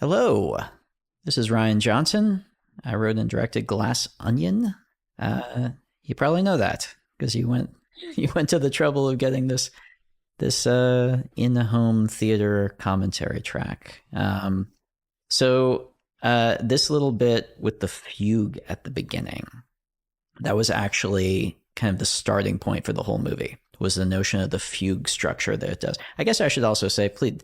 Hello, this is Rian Johnson. I wrote and directed Glass Onion. You probably know that because you went to the trouble of getting this in the home theater commentary track. This little bit with the fugue at the beginning, that was actually kind of the starting point for the whole movie, was the notion of the fugue structure that it does. I guess I should also say, please,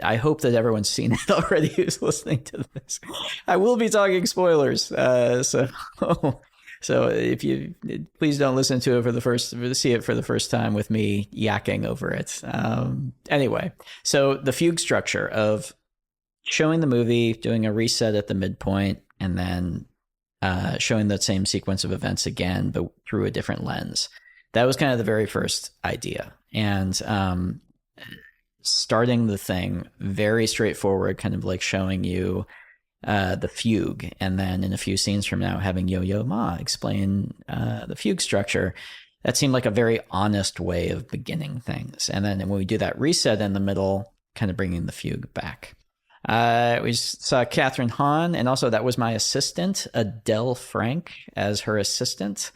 I hope that everyone's seen it already who's listening to this. I will be talking spoilers, so if you please don't listen to it see it for the first time with me yakking over it. Anyway, so the fugue structure of showing the movie, doing a reset at the midpoint, and then showing that same sequence of events again, but through a different lens. That was kind of the very first idea. And starting the thing very straightforward, kind of like showing you the fugue. And then in a few scenes from now, having Yo-Yo Ma explain the fugue structure. That seemed like a very honest way of beginning things. And then when we do that reset in the middle, kind of bringing the fugue back. We saw Catherine Hahn, and also that was my assistant, Adele Frank, as her assistant.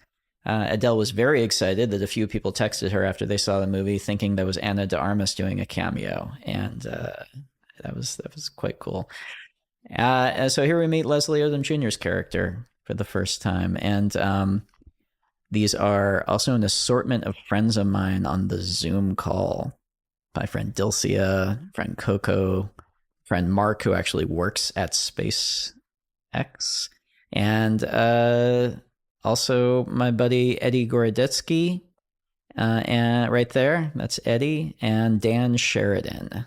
Adele was very excited that a few people texted her after they saw the movie, thinking that was Anna de Armas doing a cameo, and that was quite cool. And so here we meet Leslie Odom Jr.'s character for the first time, and these are also an assortment of friends of mine on the Zoom call. My friend Dilcia, friend Coco, friend Mark, who actually works at SpaceX, and also my buddy Eddie Gorodetsky, and right there, that's Eddie, and Dan Sheridan,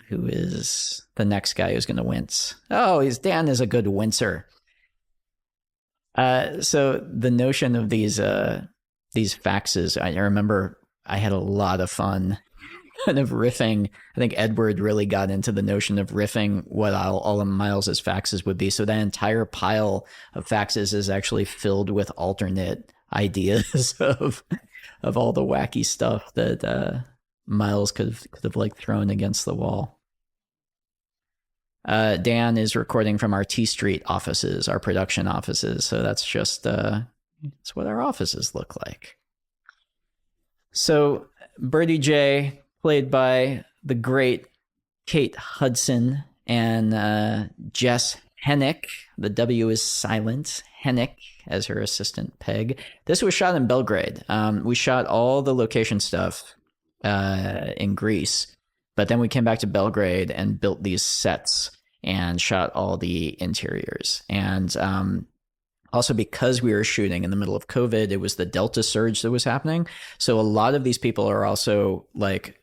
who is the next guy who's going to wince. Oh, Dan is a good wincer. So the notion of these faxes, I remember I had a lot of fun kind of riffing. I think Edward really got into the notion of riffing what all of Miles's faxes would be. So that entire pile of faxes is actually filled with alternate ideas of all the wacky stuff that Miles could have like thrown against the wall. Dan is recording from our T Street offices, our production offices. So that's just it's what our offices look like. So Birdie J, played by the great Kate Hudson, and Jess Hennick. The W is silent. Hennick as her assistant Peg. This was shot in Belgrade. We shot all the location stuff in Greece, but then we came back to Belgrade and built these sets and shot all the interiors. And also, because we were shooting in the middle of COVID, it was the Delta surge that was happening. So a lot of these people are also like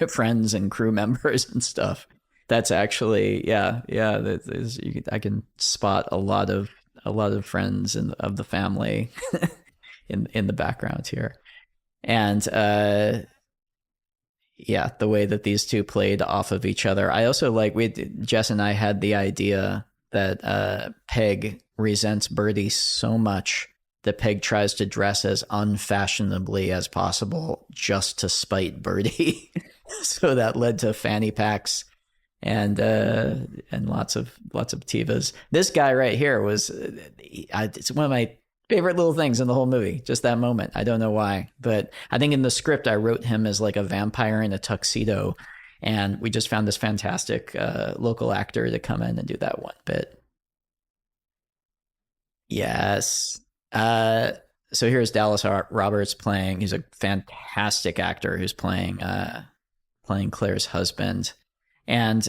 friends and crew members and stuff. That's actually, I can spot a lot of friends of the family in the background here. And the way that these two played off of each other. I also Jess and I had the idea that Peg resents Birdie so much that Peg tries to dress as unfashionably as possible just to spite Birdie. So that led to fanny packs and lots of Tivas. This guy right here was it's one of my favorite little things in the whole movie, just that moment. I don't know why, but I think in the script I wrote him as like a vampire in a tuxedo, and we just found this fantastic local actor to come in and do that one bit. Yes. So here's Dallas Roberts playing. He's a fantastic actor who's playing Claire's husband. And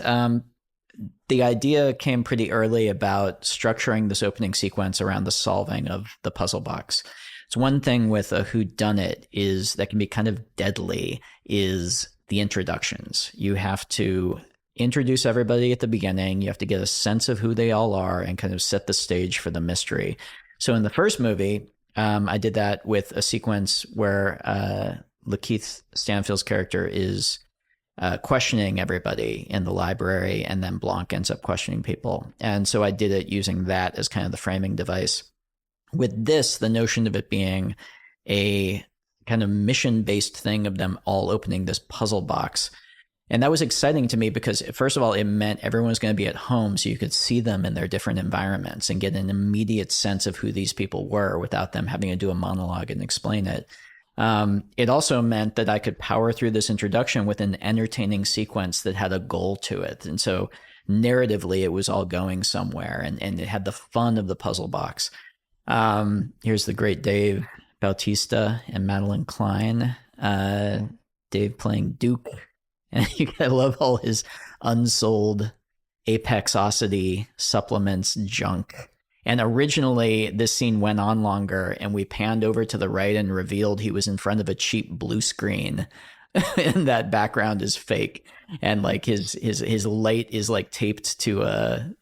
the idea came pretty early about structuring this opening sequence around the solving of the puzzle box. It's one thing with a whodunit is that can be kind of deadly is the introductions. You have to introduce everybody at the beginning. You have to get a sense of who they all are and kind of set the stage for the mystery. So in the first movie, I did that with a sequence where Lakeith Stanfield's character is questioning everybody in the library, and then Blanc ends up questioning people. And so I did it using that as kind of the framing device. With this, the notion of it being a kind of mission-based thing of them all opening this puzzle box. And that was exciting to me because, first of all, it meant everyone was going to be at home so you could see them in their different environments and get an immediate sense of who these people were without them having to do a monologue and explain it. It also meant that I could power through this introduction with an entertaining sequence that had a goal to it. And so narratively, it was all going somewhere, and it had the fun of the puzzle box. Here's the great Dave Bautista and Madeline Klein. Dave playing Duke. And I love all his unsold Apexosity supplements junk. And originally, this scene went on longer, and we panned over to the right and revealed he was in front of a cheap blue screen, and that background is fake. And like his light is like taped to a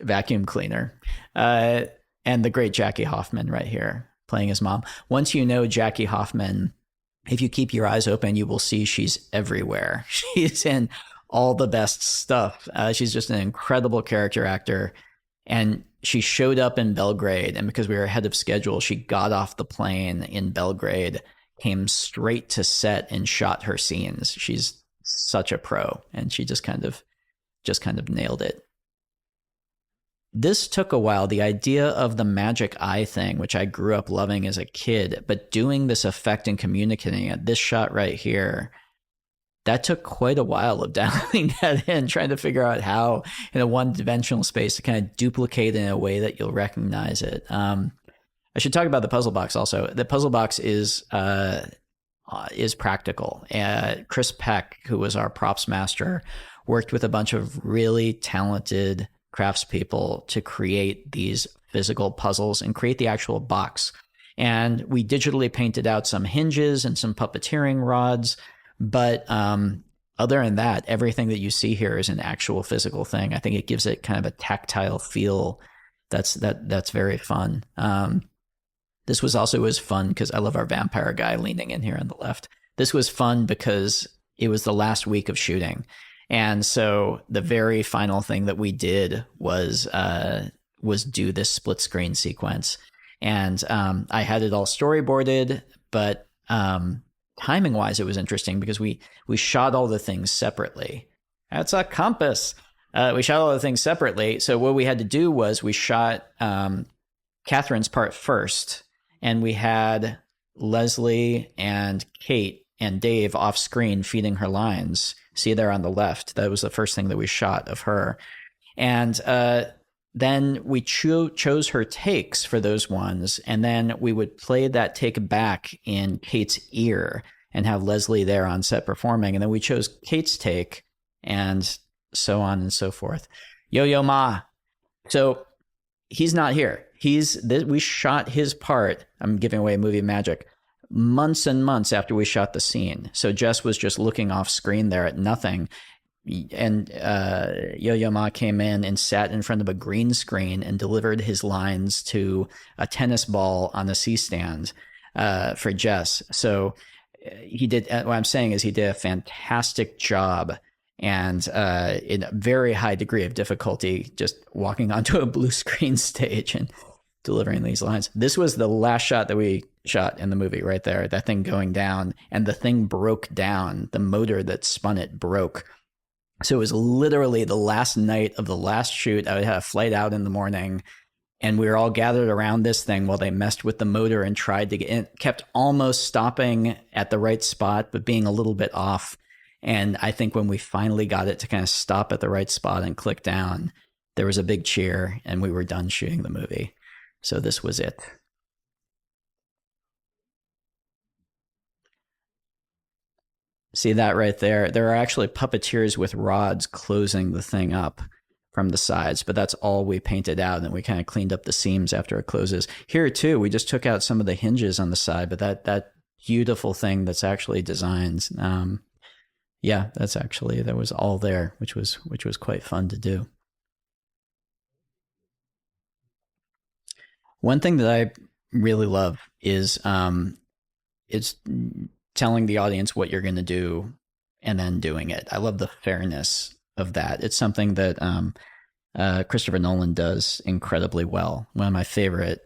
vacuum cleaner. And the great Jackie Hoffman right here playing his mom. Once you know Jackie Hoffman, if you keep your eyes open, you will see she's everywhere. She's in all the best stuff. She's just an incredible character actor. And she showed up in Belgrade. And because we were ahead of schedule, she got off the plane in Belgrade, came straight to set and shot her scenes. She's such a pro. And she just kind of nailed it. This took a while, the idea of the magic eye thing, which I grew up loving as a kid, but doing this effect and communicating it, this shot right here, that took quite a while of dialing that in, trying to figure out how in a one-dimensional space to kind of duplicate it in a way that you'll recognize it. I should talk about the puzzle box also. The puzzle box is practical. Chris Peck, who was our props master, worked with a bunch of really talented craftspeople to create these physical puzzles and create the actual box. And we digitally painted out some hinges and some puppeteering rods. But other than that, everything that you see here is an actual physical thing. I think it gives it kind of a tactile feel that's very fun. This was fun because I love our vampire guy leaning in here on the left. This was fun because it was the last week of shooting. And so the very final thing that we did was do this split screen sequence. And I had it all storyboarded, but timing wise, it was interesting because we shot all the things separately. That's a compass. We shot all the things separately. So what we had to do was we shot Catherine's part first, and we had Leslie and Kate and Dave off screen feeding her lines. See there on the left. That was the first thing that we shot of her. And then we chose her takes for those ones. And then we would play that take back in Kate's ear and have Leslie there on set performing. And then we chose Kate's take and so on and so forth. Yo-Yo Ma. So he's not here. We shot his part. I'm giving away movie magic. Months and months after we shot the scene. So Jess was just looking off screen there at nothing. And Yo-Yo Ma came in and sat in front of a green screen and delivered his lines to a tennis ball on a C-stand for Jess. So he did, what I'm saying is he did a fantastic job and in a very high degree of difficulty just walking onto a blue screen stage and delivering these lines. This was the last shot that we shot in the movie right there, that thing going down, and the thing broke down. The motor that spun it broke. So it was literally the last night of the last shoot. I had a flight out in the morning, and we were all gathered around this thing while they messed with the motor and tried to get in. It kept almost stopping at the right spot, but being a little bit off. And I think when we finally got it to kind of stop at the right spot and click down, there was a big cheer, and we were done shooting the movie. So this was it. See that right there? There are actually puppeteers with rods closing the thing up from the sides, but that's all we painted out, and we kind of cleaned up the seams after it closes. Here too, we just took out some of the hinges on the side, but that beautiful thing that's actually designed, yeah, that was all there, which was quite fun to do. One thing that I really love is it's telling the audience what you're going to do and then doing it. I love the fairness of that. It's something that Christopher Nolan does incredibly well. One of my favorite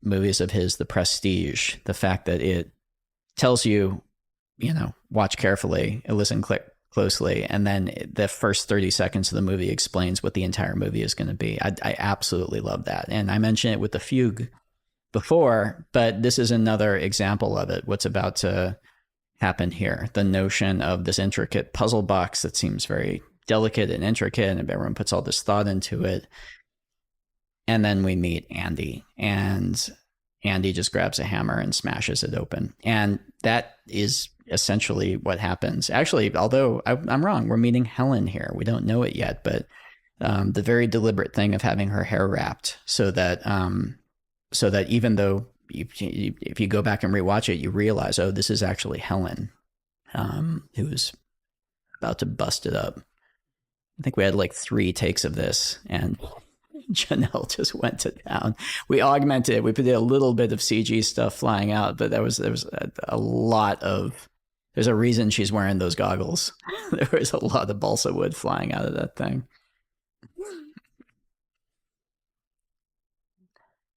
movies of his, The Prestige, the fact that it tells you watch carefully, listen closely, and then the first 30 seconds of the movie explains what the entire movie is going to be. I absolutely love that. And I mentioned it with the fugue before, but this is another example of it, what's about to happen here. The notion of this intricate puzzle box that seems very delicate and intricate, and everyone puts all this thought into it. And then we meet Andy, and Andy just grabs a hammer and smashes it open. And that is essentially what happens. Actually, although I'm wrong, we're meeting Helen here. We don't know it yet, but the very deliberate thing of having her hair wrapped so that even though if you go back and rewatch it, you realize, oh, this is actually Helen, who's about to bust it up. I think we had like 3 takes of this, and Janelle just went to town. We augmented it. We did a little bit of CG stuff flying out, but there was a lot of. There's a reason she's wearing those goggles. There was a lot of balsa wood flying out of that thing.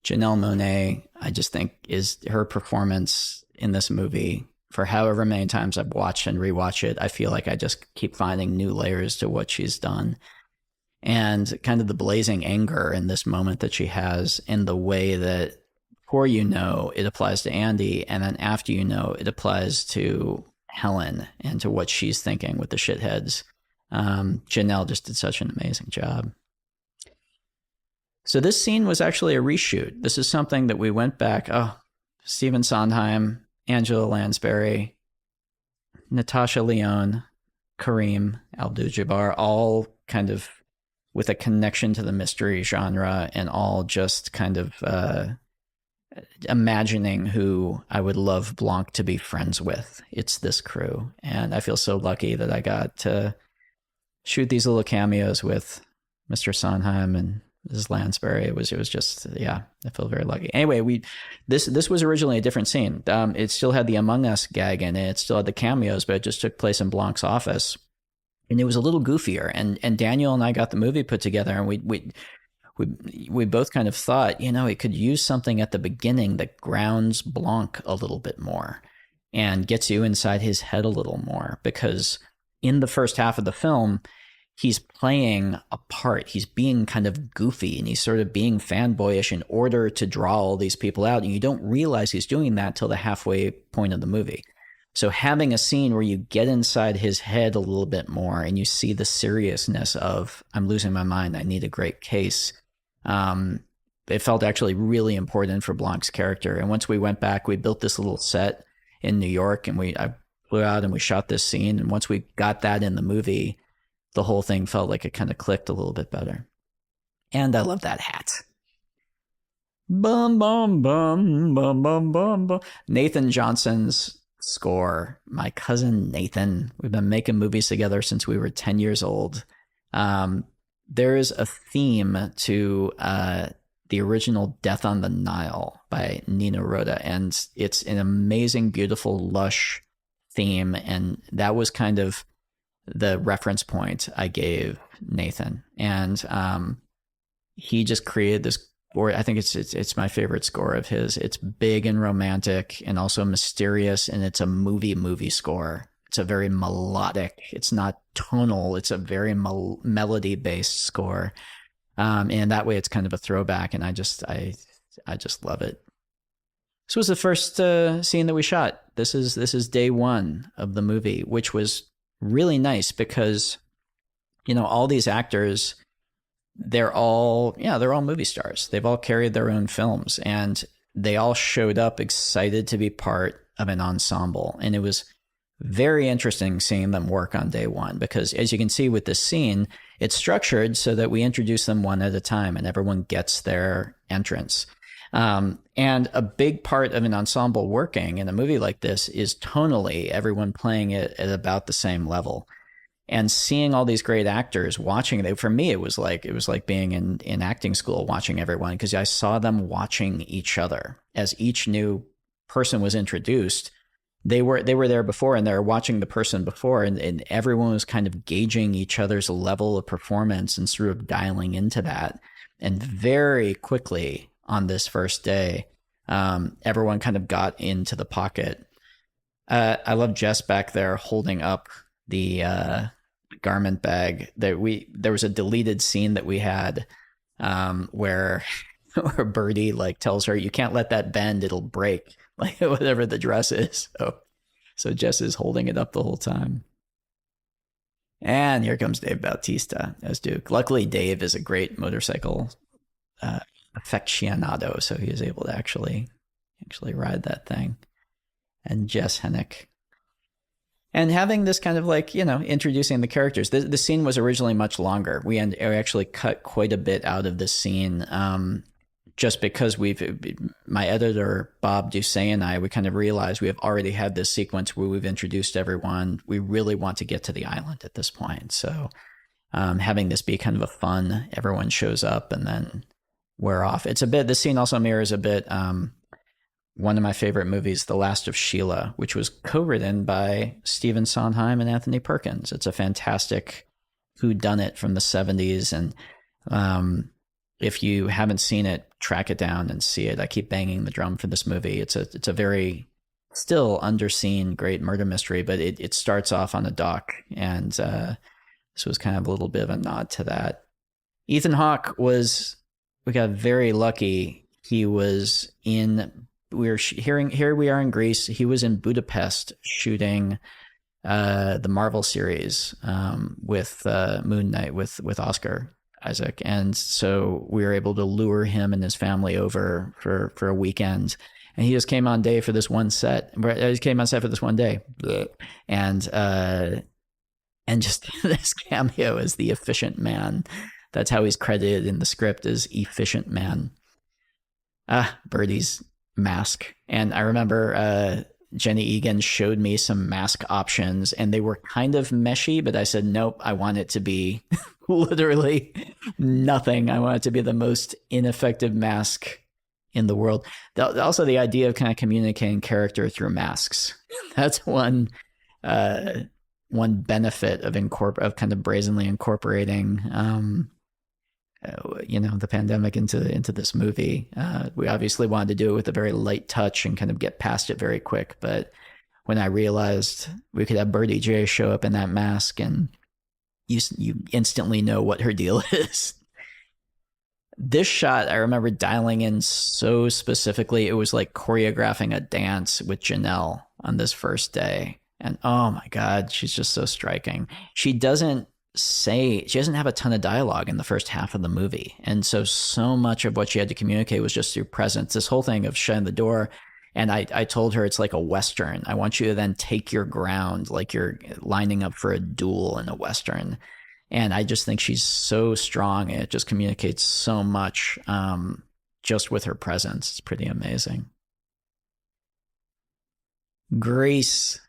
Janelle Monáe, I just think, is her performance in this movie. For however many times I've watched and rewatched it, I feel like I just keep finding new layers to what she's done. And kind of the blazing anger in this moment that she has, in the way that before it applies to Andy, and then after it applies to Helen and to what she's thinking with the shitheads. Janelle just did such an amazing job. So this scene was actually a reshoot. This is something that we went back. Stephen Sondheim, Angela Lansbury, Natasha Lyonne, Kareem Abdul-Jabbar, all kind of with a connection to the mystery genre, and all just kind of imagining who I would love Blanc to be friends with. It's this crew. And I feel so lucky that I got to shoot these little cameos with Mr. Sondheim and Mrs. Lansbury. It was just, I feel very lucky. Anyway, this was originally a different scene. It still had the Among Us gag in it. It still had the cameos, but it just took place in Blanc's office. And it was a little goofier. And Daniel and I got the movie put together, and we both kind of thought, it could use something at the beginning that grounds Blanc a little bit more and gets you inside his head a little more, because in the first half of the film, he's playing a part. He's being kind of goofy, and he's sort of being fanboyish in order to draw all these people out. And you don't realize he's doing that till the halfway point of the movie. So having a scene where you get inside his head a little bit more and you see the seriousness of, I'm losing my mind, I need a great case. It felt actually really important for Blanc's character. And once we went back, we built this little set in New York, and I flew out and we shot this scene. And once we got that in the movie, the whole thing felt like it kind of clicked a little bit better. And I love that hat. Bum, bum, bum, bum, bum, bum, bum. Nathan Johnson's score. My cousin Nathan. We've been making movies together since we were 10 years old. There is a theme to the original Death on the Nile by Nino Rota, and it's an amazing, beautiful, lush theme, and that was kind of the reference point I gave Nathan. And he just created this, or I think it's my favorite score of his. It's big and romantic and also mysterious, and it's a movie score. It's a very melodic, it's not tonal, it's a very melody-based score. And that way it's kind of a throwback, and I just love it. This was the first scene that we shot. This is day one of the movie, which was really nice because, all these actors, they're all movie stars. They've all carried their own films, and they all showed up excited to be part of an ensemble. And it was very interesting seeing them work on day one, because as you can see with this scene, it's structured so that we introduce them one at a time and everyone gets their entrance. And a big part of an ensemble working in a movie like this is tonally everyone playing it at about the same level. And seeing all these great actors watching it, for me, it was like being in acting school, watching everyone, because I saw them watching each other as each new person was introduced. They were there before, and they were watching the person before, and everyone was kind of gauging each other's level of performance and sort of dialing into that. And very quickly on this first day, everyone kind of got into the pocket. I love Jess back there holding up the garment bag. There was a deleted scene that we had where where Birdie like tells her, "You can't let that bend; it'll break." Like whatever the dress is. So Jess is holding it up the whole time. And here comes Dave Bautista as Duke. Luckily, Dave is a great motorcycle aficionado, so he is able to actually ride that thing. And Jess Hennick. And having this kind of like, introducing the characters. The scene was originally much longer. We actually cut quite a bit out of this scene just because my editor, Bob Doucet, and we kind of realized we have already had this sequence where we've introduced everyone. We really want to get to the island at this point. So having this be kind of a fun, everyone shows up and then we're off. The scene also mirrors a bit one of my favorite movies, The Last of Sheila, which was co-written by Stephen Sondheim and Anthony Perkins. It's a fantastic whodunit from the 70s. And if you haven't seen it, track it down and see it. I keep banging the drum for this movie. It's a very still underseen great murder mystery, but it starts off on a dock. And this was kind of a little bit of a nod to that. Ethan Hawke we got very lucky. He was here we are in Greece. He was in Budapest shooting the Marvel series with Moon Knight with Oscar Isaac, and so we were able to lure him and his family over for a weekend. And he just came on day for this one set. He came on set for this one day, and just this cameo as the efficient man. That's how he's credited in the script, as efficient man. Birdie's mask. And I remember Jenny Egan showed me some mask options and they were kind of meshy, but I said, nope, I want it to be literally nothing. I want it to be the most ineffective mask in the world. Also, the idea of kind of communicating character through masks. That's one benefit of kind of brazenly incorporating the pandemic into this movie. We obviously wanted to do it with a very light touch and kind of get past it very quick. But when I realized we could have Birdie J show up in that mask and you instantly know what her deal is. This shot, I remember dialing in so specifically. It was like choreographing a dance with Janelle on this first day. And oh my God, she's just so striking. She doesn't have a ton of dialogue in the first half of the movie. And so much of what she had to communicate was just through presence. This whole thing of shutting the door. And I told her it's like a Western. I want you to then take your ground like you're lining up for a duel in a Western. And I just think she's so strong. And it just communicates so much just with her presence. It's pretty amazing. Grease,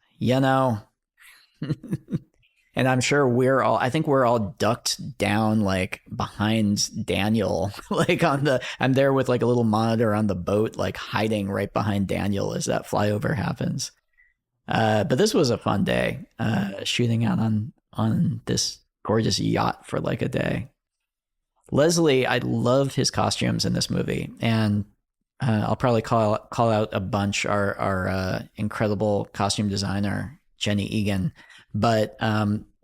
And I'm sure I think we're all ducked down like behind Daniel, like I'm there with like a little monitor on the boat, like hiding right behind Daniel as that flyover happens. But this was a fun day, shooting out on this gorgeous yacht for like a day. Leslie, I loved his costumes in this movie, and I'll probably call out a bunch. Our incredible costume designer, Jenny Egan. But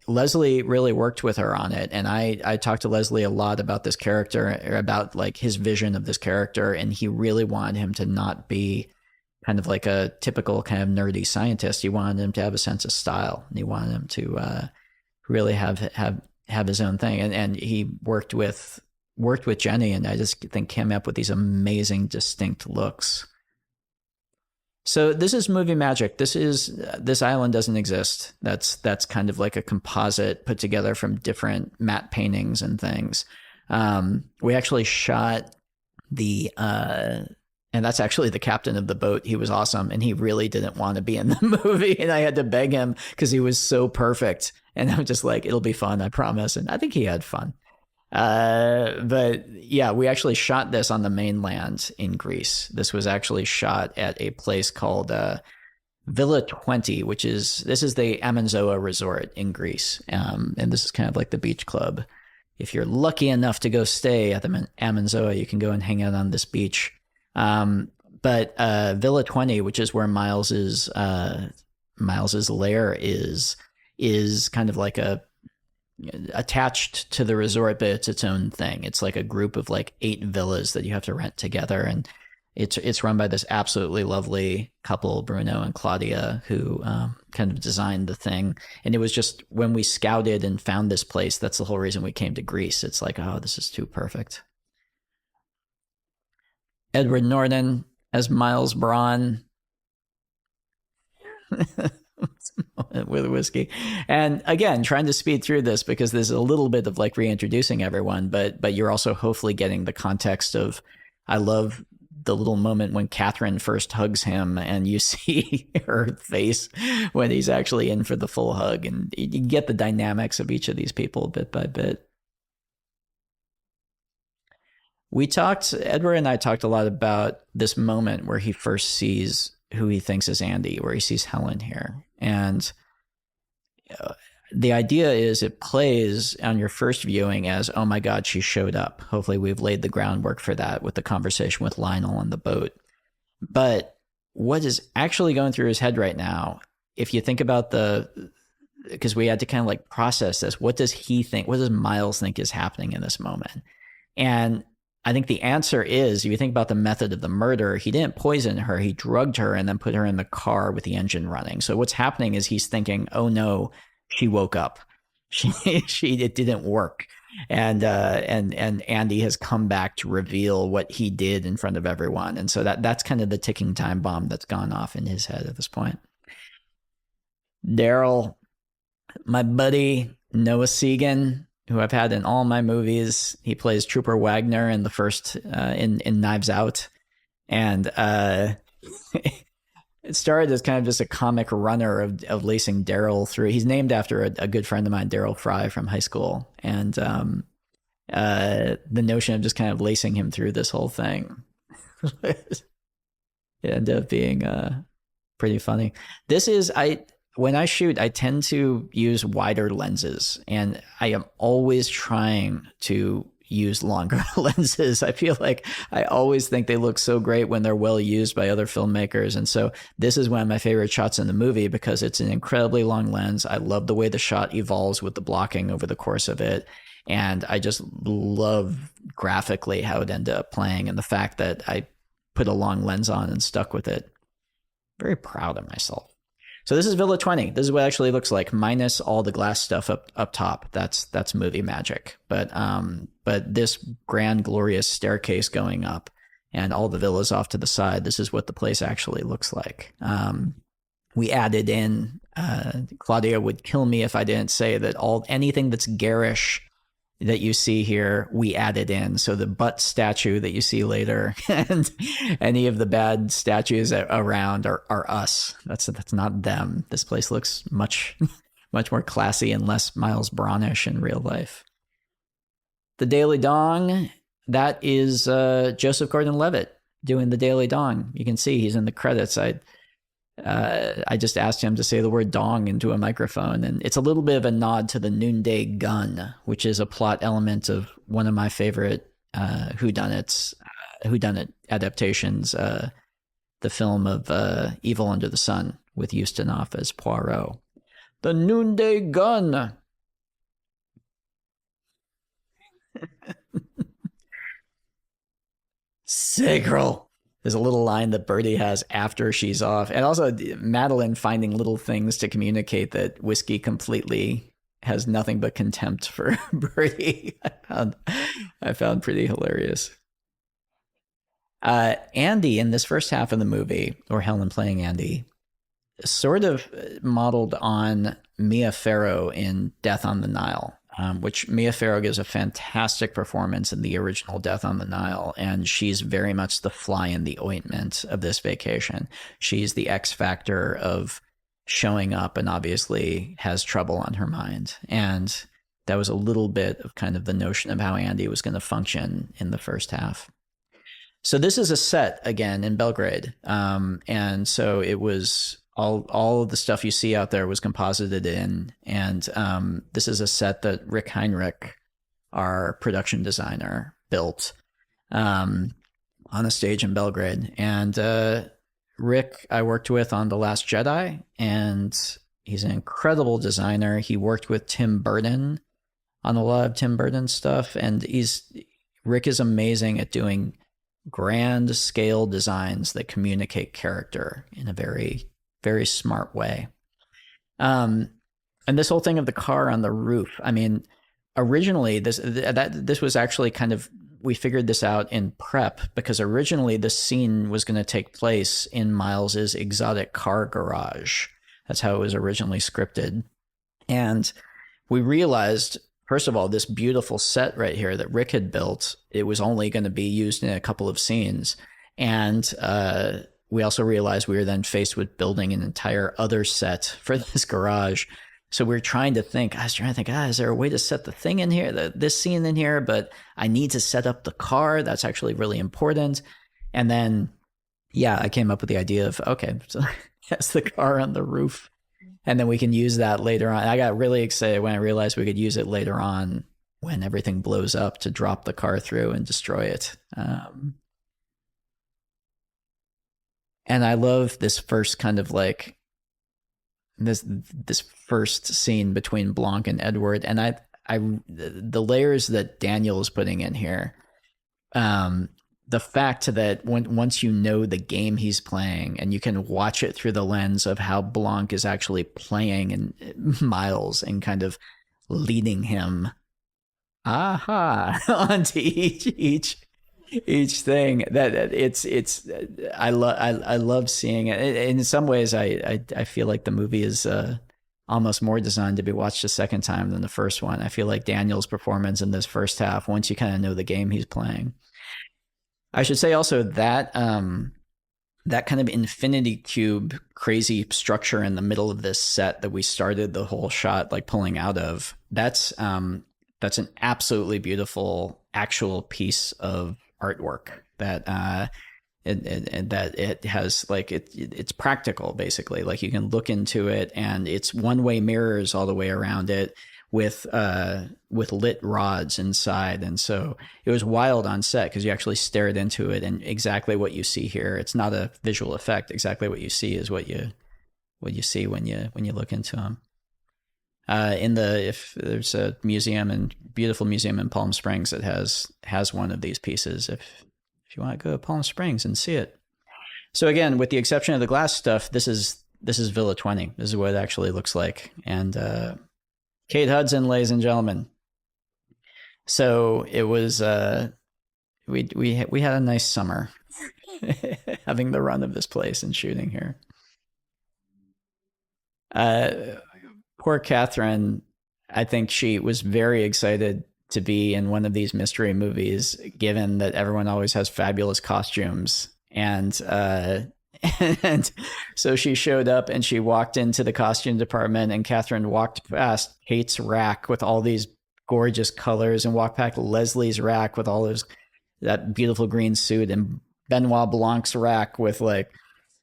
Leslie really worked with her on it. And I talked to Leslie a lot about this character, about like his vision of this character. And he really wanted him to not be kind of like a typical kind of nerdy scientist. He wanted him to have a sense of style. And he wanted him to really have his own thing. And he worked with Jenny, and I just think came up with these amazing, distinct looks. So this is movie magic. This island doesn't exist. That's kind of like a composite put together from different matte paintings and things. We actually shot and that's actually the captain of the boat. He was awesome, and he really didn't want to be in the movie, and I had to beg him because he was so perfect. And I'm just like, it'll be fun, I promise. And I think he had fun. But yeah, we actually shot this on the mainland in Greece. This was actually shot at a place called Villa 20, this is the Amanzoa resort in Greece. And this is kind of like the beach club. If you're lucky enough to go stay at the Amanzoa, you can go and hang out on this beach. But Villa 20, which is where Miles's Miles's lair is kind of like a attached to the resort, but it's its own thing. It's like a group of like 8 villas that you have to rent together, and it's run by this absolutely lovely couple, Bruno and Claudia, who kind of designed the thing. And it was just when we scouted and found this place, that's the whole reason we came to Greece. It's like, oh, this is too perfect. Edward Norton as Miles Braun with whiskey. And again, trying to speed through this because there's a little bit of like reintroducing everyone, but you're also hopefully getting the context of, I love the little moment when Catherine first hugs him and you see her face when he's actually in for the full hug, and you get the dynamics of each of these people bit by bit. Edward and I talked a lot about this moment where he first sees who he thinks is Andy, where he sees Helen here. And the idea is it plays on your first viewing as, oh my God, she showed up. Hopefully we've laid the groundwork for that with the conversation with Lionel on the boat. But what is actually going through his head right now, if you think about because we had to kind of like process this, what does he think? What does Miles think is happening in this moment? And I think the answer is, if you think about the method of the murder, he didn't poison her. He drugged her and then put her in the car with the engine running. So what's happening is he's thinking, oh no, she woke up. It didn't work. And Andy has come back to reveal what he did in front of everyone. And so that's kind of the ticking time bomb that's gone off in his head at this point. Daryl, my buddy, Noah Segan, who I've had in all my movies. He plays Trooper Wagner in the first, in Knives Out. And it started as kind of just a comic runner of lacing Daryl through. He's named after a good friend of mine, Daryl Fry from high school. And the notion of just kind of lacing him through this whole thing it ended up being pretty funny. When I shoot, I tend to use wider lenses, and I am always trying to use longer lenses. I feel like I always think they look so great when they're well used by other filmmakers. And so this is one of my favorite shots in the movie because it's an incredibly long lens. I love the way the shot evolves with the blocking over the course of it. And I just love graphically how it ended up playing, and the fact that I put a long lens on and stuck with it. Very proud of myself. So this is Villa 20. This is what it actually looks like, minus all the glass stuff up top. That's movie magic. But this grand, glorious staircase going up and all the villas off to the side, this is what the place actually looks like. We added in, Claudia would kill me if I didn't say that anything that's garish that you see here, we added in. So the butt statue that you see later and any of the bad statues around are us. That's not them. This place looks much, much more classy and less Miles Brownish in real life. The Daily Dong, that is Joseph Gordon-Levitt doing the Daily Dong. You can see he's in the credits. I just asked him to say the word dong into a microphone, and it's a little bit of a nod to the Noonday Gun, which is a plot element of one of my favorite whodunit adaptations, the film of Evil Under the Sun with Ustinov as Poirot. The Noonday Gun. Sacral. There's a little line that Birdie has after she's off. And also Madeline finding little things to communicate that Whiskey completely has nothing but contempt for Birdie. I found pretty hilarious. Andy in this first half of the movie, or Helen playing Andy, sort of modeled on Mia Farrow in Death on the Nile. Which Mia Farrow gives a fantastic performance in the original Death on the Nile, and she's very much the fly in the ointment of this vacation. She's the X factor of showing up and obviously has trouble on her mind. And that was a little bit of kind of the notion of how Andy was going to function in the first half. So this is a set, again, in Belgrade. And so it was... All of the stuff you see out there was composited in, and this is a set that Rick Heinrich, our production designer, built on a stage in Belgrade. And Rick, I worked with on The Last Jedi, and he's an incredible designer. He worked with Tim Burton on a lot of Tim Burton stuff, and Rick is amazing at doing grand scale designs that communicate character in a very, very smart way. And this whole thing of the car on the roof, I mean, originally this was actually kind of, we figured this out in prep, because originally this scene was going to take place in Miles's exotic car garage. That's how it was originally scripted. And we realized, first of all, this beautiful set right here that Rick had built, it was only going to be used in a couple of scenes. And we also realized we were then faced with building an entire other set for this garage. So we were trying to think, I was trying to think, is there a way to set the thing in here, this scene in here, but I need to set up the car. That's actually really important. And then, yeah, I came up with the idea of, okay, so that's the car on the roof. And then we can use that later on. I got really excited when I realized we could use it later on when everything blows up to drop the car through and destroy it. And I love this first kind of like, this first scene between Blanc and Edward, and the layers that Daniel is putting in here, the fact that once you know the game he's playing and you can watch it through the lens of how Blanc is actually playing and Miles and kind of leading him onto each thing, that it's I love seeing it. In some ways I feel like the movie is almost more designed to be watched a second time than the first one. I feel like Daniel's performance in this first half, once you kind of know the game he's playing. I should say also that that kind of infinity cube crazy structure in the middle of this set that we started the whole shot like pulling out of, that's an absolutely beautiful actual piece of artwork that it has, like it's practical basically. Like you can look into it and it's one-way mirrors all the way around it with lit rods inside. And so it was wild on set because you actually stared into it, and exactly what you see here, it's not a visual effect. Exactly what you see is what you see when you look into them. If there's a beautiful museum in Palm Springs that has one of these pieces, if you want to go to Palm Springs and see it. So again, with the exception of the glass stuff, this is Villa 20. This is what it actually looks like. And Kate Hudson, ladies and gentlemen. So it was we had a nice summer having the run of this place and shooting here. Poor Catherine, I think she was very excited to be in one of these mystery movies, given that everyone always has fabulous costumes. And so she showed up and she walked into the costume department, and Catherine walked past Kate's rack with all these gorgeous colors and walked past Leslie's rack with all that beautiful green suit, and Benoit Blanc's rack with like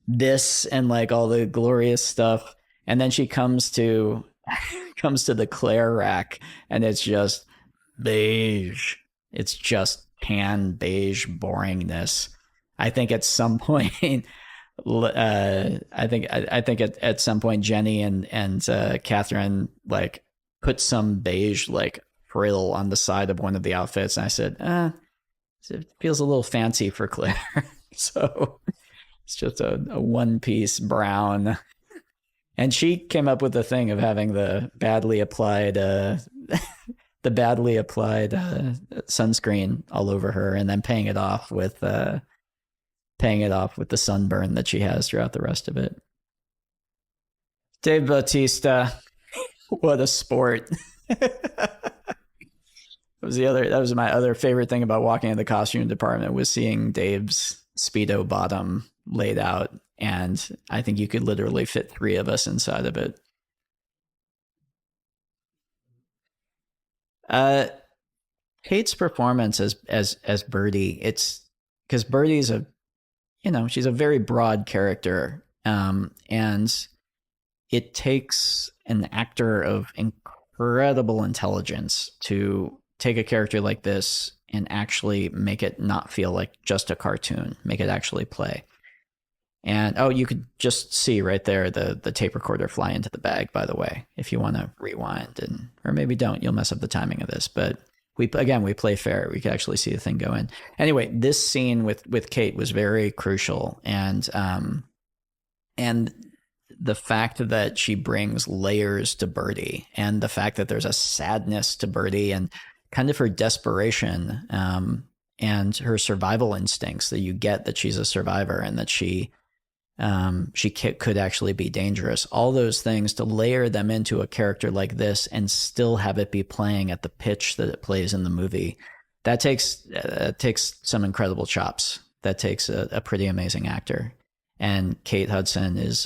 this and like all the glorious stuff. And then she comes to the Claire rack, and it's just beige. It's just tan beige boringness. I think at some point, I think at some point Jenny and Catherine like put some beige like frill on the side of one of the outfits, and I said, it feels a little fancy for Claire. So it's just a one-piece brown. And she came up with the thing of having the badly applied sunscreen all over her, and then paying it off with the sunburn that she has throughout the rest of it. Dave Bautista, what a sport. That was my other favorite thing about walking in the costume department, was seeing Dave's Speedo bottom laid out. And I think you could literally fit 3 of us inside of it. Kate's performance as Birdie, it's because Birdie's she's a very broad character. And it takes an actor of incredible intelligence to take a character like this and actually make it not feel like just a cartoon, make it actually play. And oh, you could just see right there the tape recorder fly into the bag, by the way, if you want to rewind, and or maybe don't, you'll mess up the timing of this. But we play fair. We could actually see the thing go in. Anyway, this scene with Kate was very crucial, and the fact that she brings layers to Birdie, and the fact that there's a sadness to Birdie, and kind of her desperation, and her survival instincts, that you get that she's a survivor and that she could actually be dangerous. All those things, to layer them into a character like this and still have it be playing at the pitch that it plays in the movie, that takes some incredible chops. That takes a pretty amazing actor. And Kate Hudson is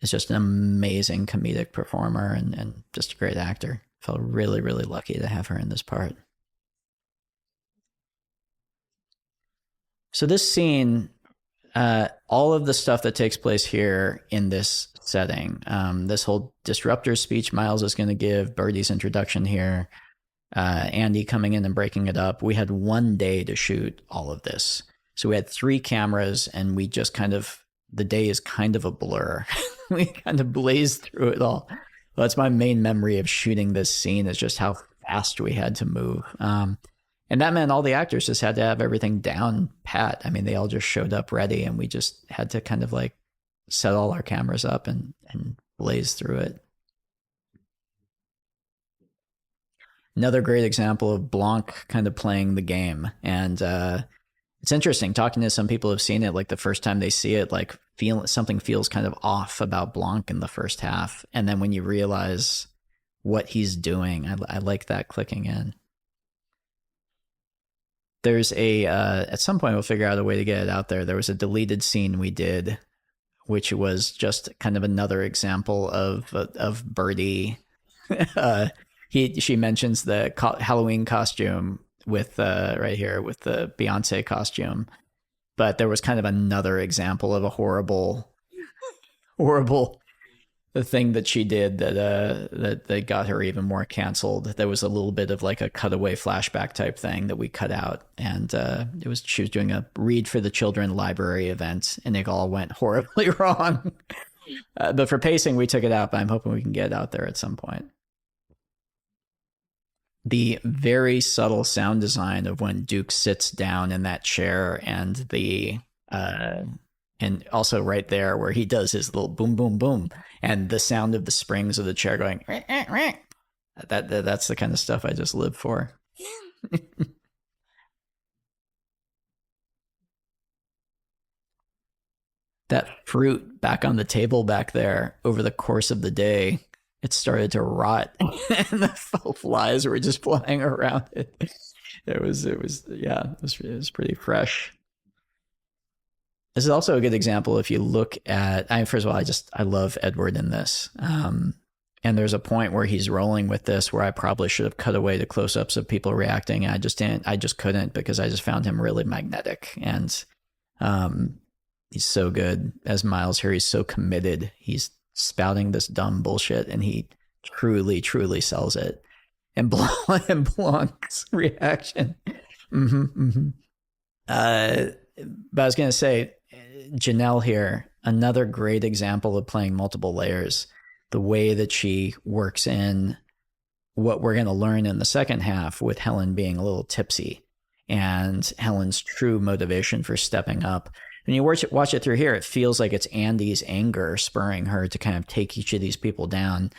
just an amazing comedic performer and just a great actor. Felt really, really lucky to have her in this part. So this scene, all of the stuff that takes place here in this setting, this whole disruptor speech Miles is going to give, Birdie's introduction here, Andy coming in and breaking it up. We had 1 day to shoot all of this. So we had 3 cameras, and we just the day is kind of a blur. We kind of blazed through it all. Well, that's my main memory of shooting this scene, is just how fast we had to move. And that meant all the actors just had to have everything down pat. I mean, they all just showed up ready, and we just had to kind of like set all our cameras up and blaze through it. Another great example of Blanc kind of playing the game. And it's interesting talking to some people who've seen it, like the first time they see it, like something feels kind of off about Blanc in the first half. And then when you realize what he's doing, I like that clicking in. There's at some point we'll figure out a way to get it out there. There was a deleted scene we did, which was just kind of another example of Birdie. She mentions the Halloween costume with right here with the Beyonce costume, but there was kind of another example of a horrible the thing that she did that got her even more canceled. There was a little bit of like a cutaway flashback type thing that we cut out, and she was doing a read for the children library event, and it all went horribly wrong. But for pacing, we took it out. But I'm hoping we can get it out there at some point. The very subtle sound design of when Duke sits down in that chair, and and also right there where he does his little boom, boom, boom, and the sound of the springs of the chair going, that's the kind of stuff I just live for. That fruit back on the table back there, over the course of the day, it started to rot, and the flies were just flying around it. It was pretty fresh. This is also a good example if you look at, first of all, I love Edward in this. And there's a point where he's rolling with this where I probably should have cut away the close-ups of people reacting. I just couldn't, because I just found him really magnetic. And he's so good as Miles here. He's so committed. He's spouting this dumb bullshit, and he truly, truly sells it. And Blanc's reaction. But I was going to say, Janelle here, another great example of playing multiple layers. The way that she works in what we're going to learn in the second half, with Helen being a little tipsy, and Helen's true motivation for stepping up. When you watch it through here, it feels like it's Andy's anger spurring her to kind of take each of these people down.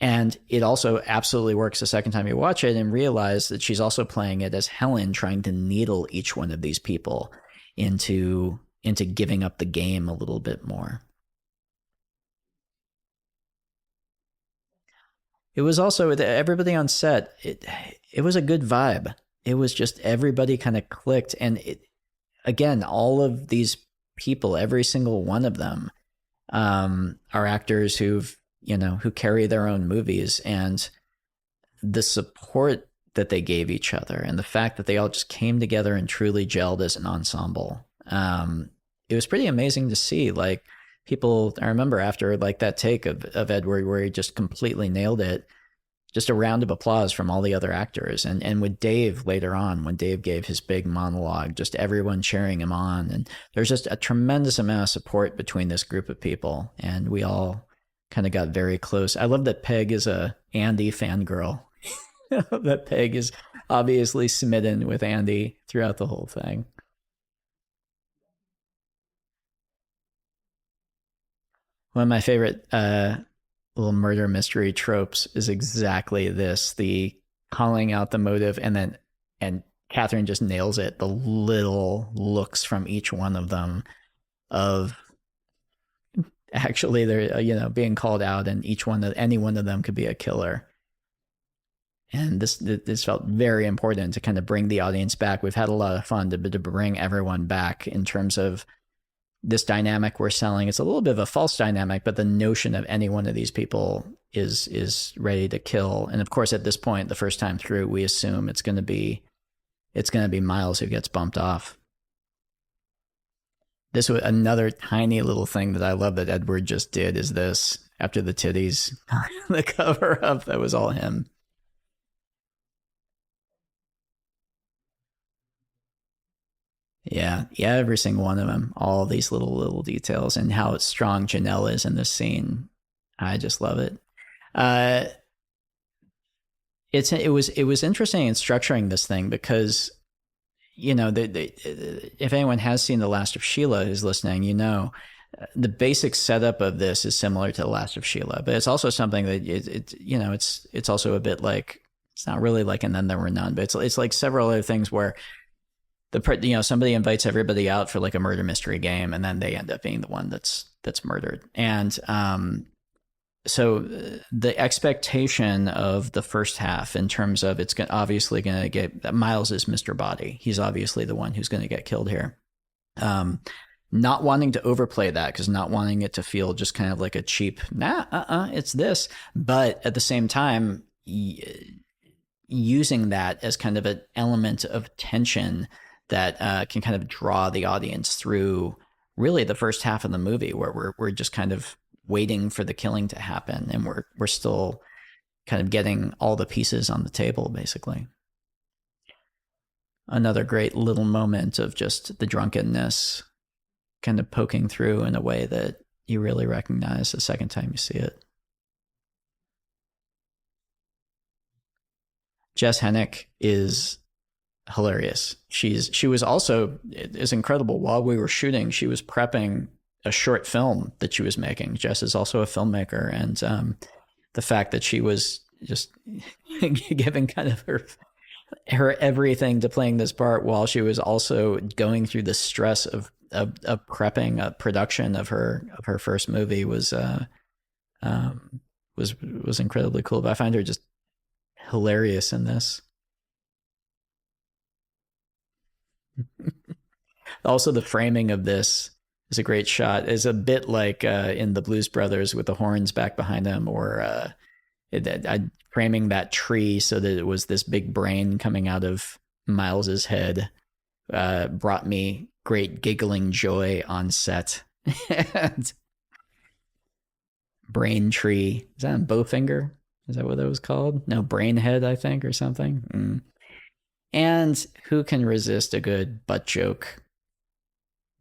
And it also absolutely works the second time you watch it and realize that she's also playing it as Helen trying to needle each one of these people into giving up the game a little bit more. It was also, everybody on set, it was a good vibe. It was just everybody kind of clicked. And again, all of these people, every single one of them, are actors who carry their own movies, and the support that they gave each other, and the fact that they all just came together and truly gelled as an ensemble. It was pretty amazing to see. Like, people, I remember after like that take of Edward where he just completely nailed it, just a round of applause from all the other actors. And with Dave later on, when Dave gave his big monologue, just everyone cheering him on. And there's just a tremendous amount of support between this group of people. And we all kind of got very close. I love that Peg is a Andy fangirl. That Peg is obviously smitten with Andy throughout the whole thing. One of my favorite little murder mystery tropes is exactly this: the calling out the motive, and Catherine just nails it. The little looks from each one of them of actually they're being called out, and any one of them could be a killer. And this felt very important to kind of bring the audience back. We've had a lot of fun to bring everyone back in terms of this dynamic we're selling. It's a little bit of a false dynamic, but the notion of any one of these people is ready to kill. And of course, at this point, the first time through, we assume it's going to be Miles who gets bumped off. This was another tiny little thing that I love that Edward just did, is this after the titties, the cover up, that was all him. Yeah, every single one of them, all these little details, and how strong Janelle is in this scene. I just love it. Uh, it was interesting in structuring this thing because if anyone has seen The Last of Sheila who's listening, the basic setup of this is similar to The Last of Sheila, but it's also something that it's also a bit like, it's not really like And Then There Were None, but it's like several other things where somebody invites everybody out for like a murder mystery game, and then they end up being the one that's murdered. And so the expectation of the first half in terms of it's obviously going to get, Miles is Mr. Body. He's obviously the one who's going to get killed here. Not wanting to overplay that, because not wanting it to feel just kind of like a cheap, it's this. But at the same time, using that as kind of an element of tension that can kind of draw the audience through really the first half of the movie, where we're just kind of waiting for the killing to happen, and we're still kind of getting all the pieces on the table, basically. Another great little moment of just the drunkenness kind of poking through in a way that you really recognize the second time you see it. Jess Hennick is hilarious. She was also, is incredible. While we were shooting, she was prepping a short film that she was making. Jess is also a filmmaker, and the fact that she was just giving kind of her everything to playing this part, while she was also going through the stress of prepping a production of her first movie was incredibly cool. But I find her just hilarious in this. Also, the framing of this is a great shot. It's a bit like in the Blues Brothers with the horns back behind them, or framing that tree so that it was this big brain coming out of Miles's head brought me great giggling joy on set. And Brain Tree, is that on Bowfinger? Is that what that was called? No, Brainhead, I think, or something. And who can resist a good butt joke?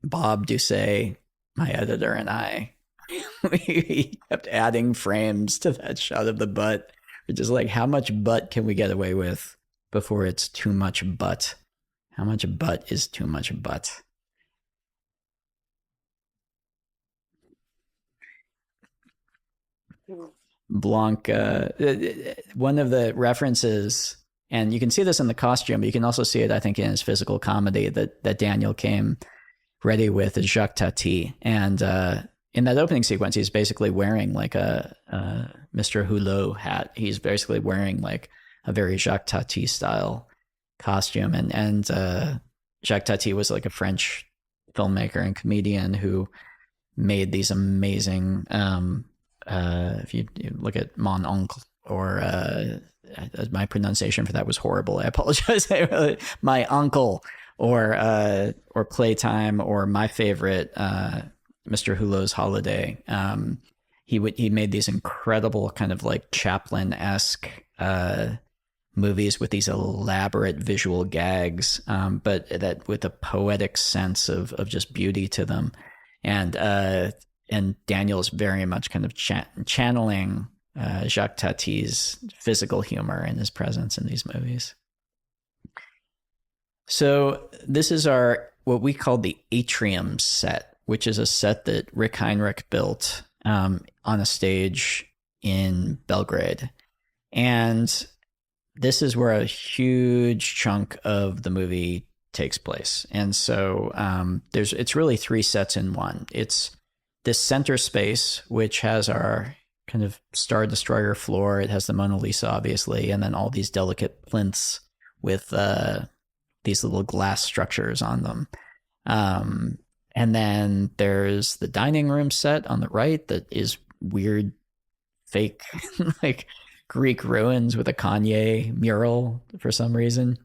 Bob Doucet, my editor, and I, we kept adding frames to that shot of the butt. We're just like, how much butt can we get away with before it's too much butt? How much butt is too much butt? Blanc, one of the references, and you can see this in the costume, but you can also see it, I think, in his physical comedy that Daniel came ready with, is Jacques Tati. And in that opening sequence, he's basically wearing like a Mr. Hulot hat. He's basically wearing like a very Jacques Tati style costume. And Jacques Tati was like a French filmmaker and comedian who made these amazing, if you look at Mon Oncle, or my pronunciation for that was horrible, I apologize. My Uncle, or Playtime, or my favorite, Mr. Hulot's Holiday. he made these incredible kind of like Chaplin-esque movies with these elaborate visual gags, but that with a poetic sense of just beauty to them. And Daniel's very much kind of channeling Jacques Tati's physical humor and his presence in these movies. So this is our what we call the atrium set, which is a set that Rick Heinrich built on a stage in Belgrade. And this is where a huge chunk of the movie takes place. And so it's really three sets in one. It's this center space, which has our kind of Star Destroyer floor. It has the Mona Lisa, obviously, and then all these delicate plinths with these little glass structures on them. And then there's the dining room set on the right that is weird, fake, like Greek ruins with a Kanye mural for some reason.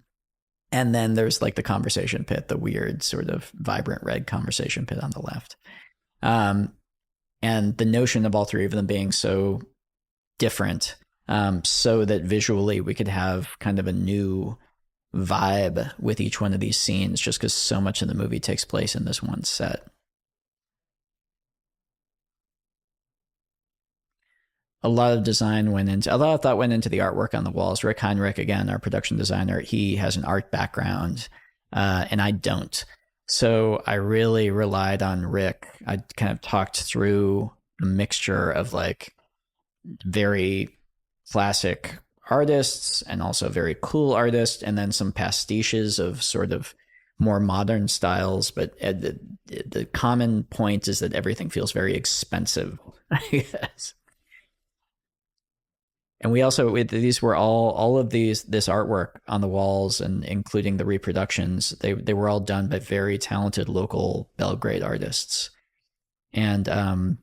And then there's like the conversation pit, the weird sort of vibrant red conversation pit on the left. And the notion of all three of them being so different, so that visually we could have kind of a new vibe with each one of these scenes, just because so much of the movie takes place in this one set. A lot of thought went into the artwork on the walls. Rick Heinrich, again, our production designer, he has an art background, and I don't. So I really relied on Rick. I kind of talked through a mixture of like very classic artists and also very cool artists, and then some pastiches of sort of more modern styles. But the common point is that everything feels very expensive, I guess. And we also, these were all of this artwork on the walls, and including the reproductions, they were all done by very talented local Belgrade artists. And I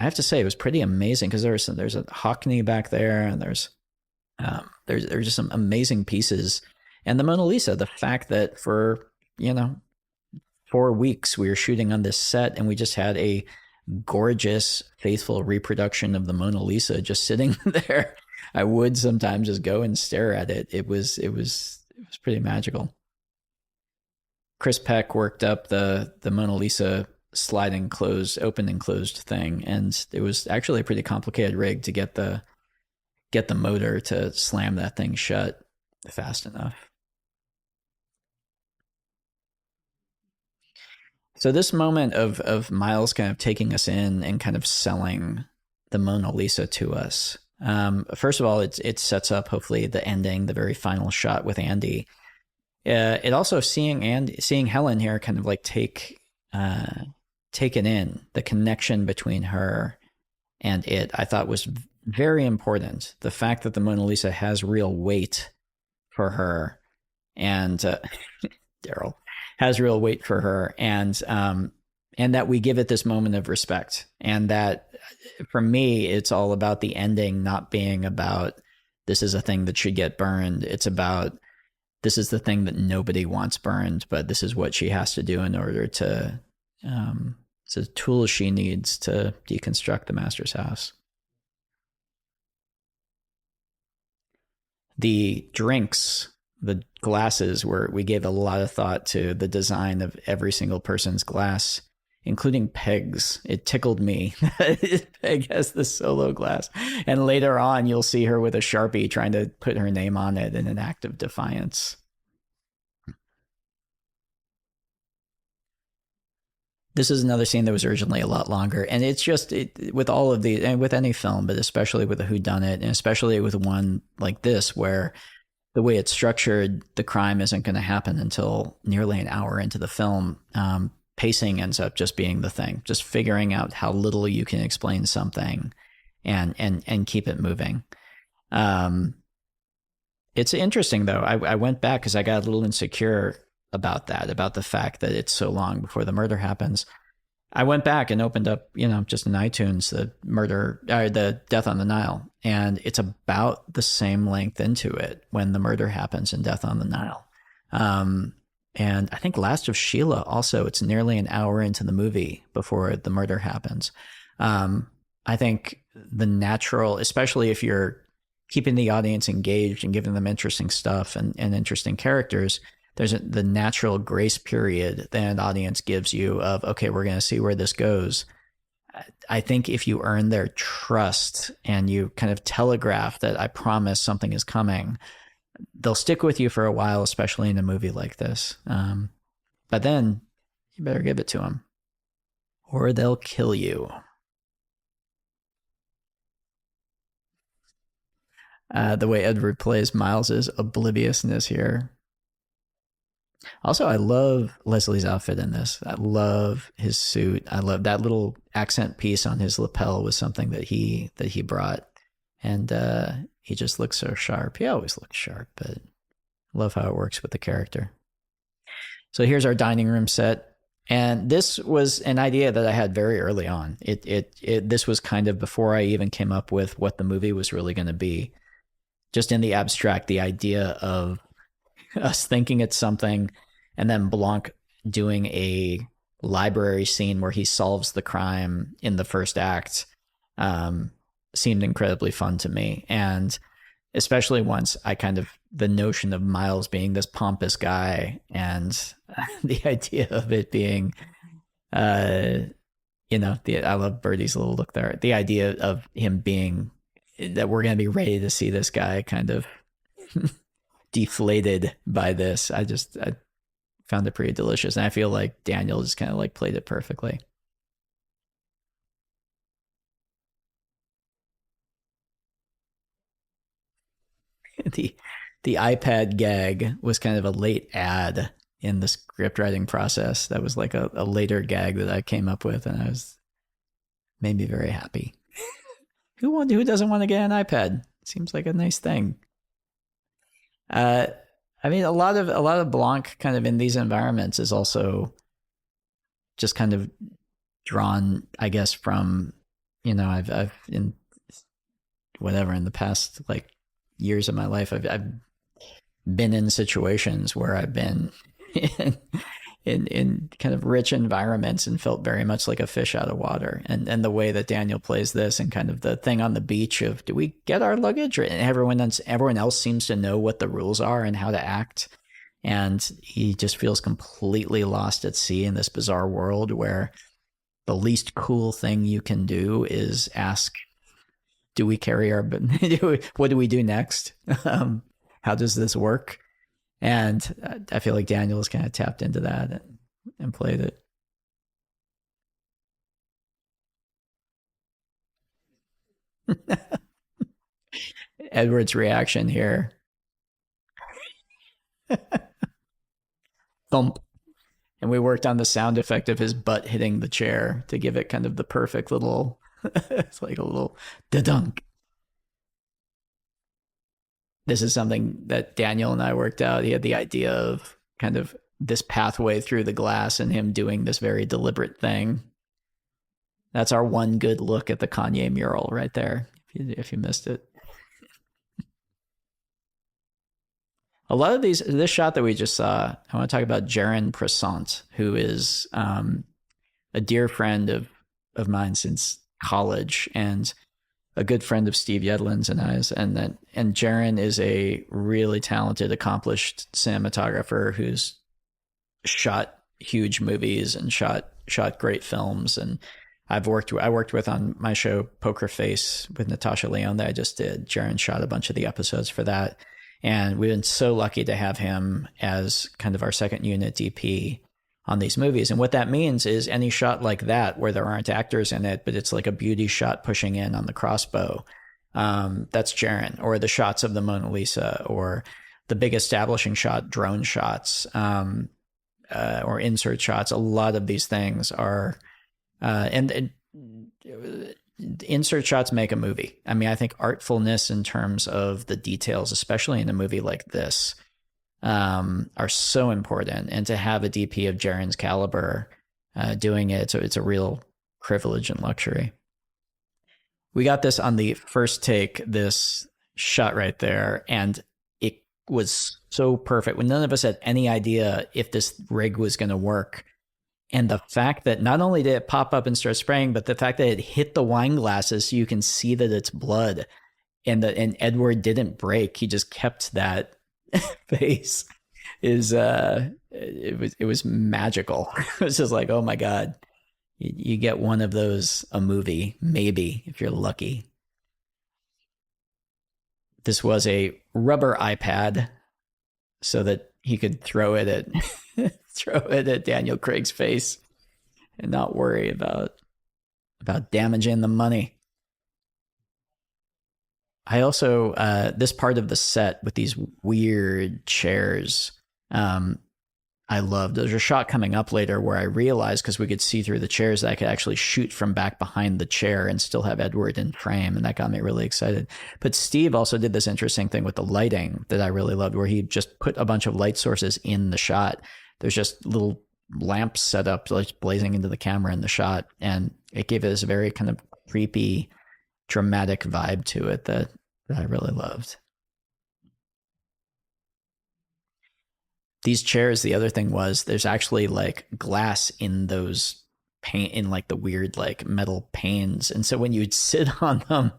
have to say, it was pretty amazing, because there's a Hockney back there, and there's just some amazing pieces. And the Mona Lisa, the fact that for 4 weeks we were shooting on this set, and we just had a gorgeous, faithful reproduction of the Mona Lisa just sitting there. I would sometimes just go and stare at it. It was pretty magical. Chris Peck worked up the Mona Lisa sliding open and closed thing, and it was actually a pretty complicated rig to get the motor to slam that thing shut fast enough. So this moment of Miles kind of taking us in and kind of selling the Mona Lisa to us. First of all, it sets up hopefully the ending, the very final shot with Andy. It also seeing Helen here kind of like take it in, the connection between her and it, I thought was very important. The fact that the Mona Lisa has real weight for her, and Daryl has real weight for her, and that we give it this moment of respect. And that for me, it's all about the ending not being about this is a thing that should get burned. It's about this is the thing that nobody wants burned, but this is what she has to do in order to it's a tool she needs to deconstruct the master's house. The drinks, the glasses, we gave a lot of thought to the design of every single person's glass, including Peg's. It tickled me that Peg has the solo glass. And later on, you'll see her with a Sharpie trying to put her name on it in an act of defiance. This is another scene that was originally a lot longer. And it's just, with all of these, and with any film, but especially with a whodunit, and especially with one like this, where the way it's structured, the crime isn't going to happen until nearly an hour into the film. Pacing ends up just being the thing, just figuring out how little you can explain something and keep it moving. It's interesting, though. I went back because I got a little insecure about that, about the fact that it's so long before the murder happens. I went back and opened up, just in iTunes, the Death on the Nile, and it's about the same length into it when the murder happens in Death on the Nile. And I think Last of Sheila also, it's nearly an hour into the movie before the murder happens. I think the natural, especially if you're keeping the audience engaged and giving them interesting stuff and interesting characters, the natural grace period that an audience gives you of, okay, we're going to see where this goes. I think if you earn their trust and you kind of telegraph that I promise something is coming, they'll stick with you for a while, especially in a movie like this. But then you better give it to them or they'll kill you. The way Edward plays Miles's obliviousness here. Also, I love Leslie's outfit in this. I love his suit. I love that little accent piece on his lapel was something that he brought, and he just looks so sharp. He always looks sharp, but I love how it works with the character. So here's our dining room set, and this was an idea that I had very early on. This was kind of before I even came up with what the movie was really going to be. Just in the abstract, the idea of us thinking it's something and then Blanc doing a library scene where he solves the crime in the first act seemed incredibly fun to me. And especially once I kind of, the notion of Miles being this pompous guy and the idea of it being, I love Birdie's little look there. The idea of him being, that we're going to be ready to see this guy kind of deflated by this. I found it pretty delicious. And I feel like Daniel just kind of like played it perfectly. the the iPad gag was kind of a late ad in the script writing process. That was like a later gag that I came up with, and made me very happy. Who doesn't want to get an iPad? Seems like a nice thing. I mean, a lot of Blanc kind of in these environments is also just kind of drawn, I guess, from, I've in the past like years of my life, I've been in situations where I've been in kind of rich environments and felt very much like a fish out of water. And the way that Daniel plays this and kind of the thing on the beach of, do we get our luggage? And everyone else seems to know what the rules are and how to act. And he just feels completely lost at sea in this bizarre world where the least cool thing you can do is ask, do we carry our, what do we do next? How does this work? And I feel like Daniel's kind of tapped into that and played it. Edward's reaction here. Thump. And we worked on the sound effect of his butt hitting the chair to give it kind of the perfect little, it's like a little da-dunk. This is something that Daniel and I worked out. He had the idea of kind of this pathway through the glass and him doing this very deliberate thing. That's our one good look at the Kanye mural right there, if you missed it. A lot of this shot that we just saw, I want to talk about Jaron Prasant, who is a dear friend of mine since college and a good friend of Steve Yedlin's and I's. And Jaron is a really talented, accomplished cinematographer who's shot huge movies and shot great films. And I worked with on my show Poker Face with Natasha Leone that I just did. Jaron shot a bunch of the episodes for that. And we've been so lucky to have him as kind of our second unit DP on these movies. And what that means is any shot like that where there aren't actors in it, but it's like a beauty shot pushing in on the crossbow, that's Jaron. Or the shots of the Mona Lisa, or the big establishing shot, drone shots, or insert shots. A lot of these things are, and insert shots make a movie. I mean, I think artfulness in terms of the details, especially in a movie like this, are so important. And to have a DP of Jaron's caliber doing it, so it's a real privilege and luxury. We got this on the first take, this shot right there, and it was so perfect. When none of us had any idea if this rig was going to work, And the fact that not only did it pop up and start spraying, but the fact that it hit the wine glasses so you can see that it's blood, and Edward didn't break. He just kept that face is it was magical. It was just like, oh my god. You get one of those a movie, maybe, if you're lucky. This was a rubber iPad so that he could throw it at throw it at Daniel Craig's face and not worry about damaging the money. I also this part of the set with these weird chairs. I loved. There's a shot coming up later where I realized, because we could see through the chairs, that I could actually shoot from back behind the chair and still have Edward in frame, and that got me really excited. But Steve also did this interesting thing with the lighting that I really loved, where he just put a bunch of light sources in the shot. There's just little lamps set up, like blazing into the camera in the shot, and it gave it this very kind of creepy, dramatic vibe to it that I really loved. These chairs, the other thing was there's actually like glass in those paint, in like the weird like metal panes, and so when you'd sit on them,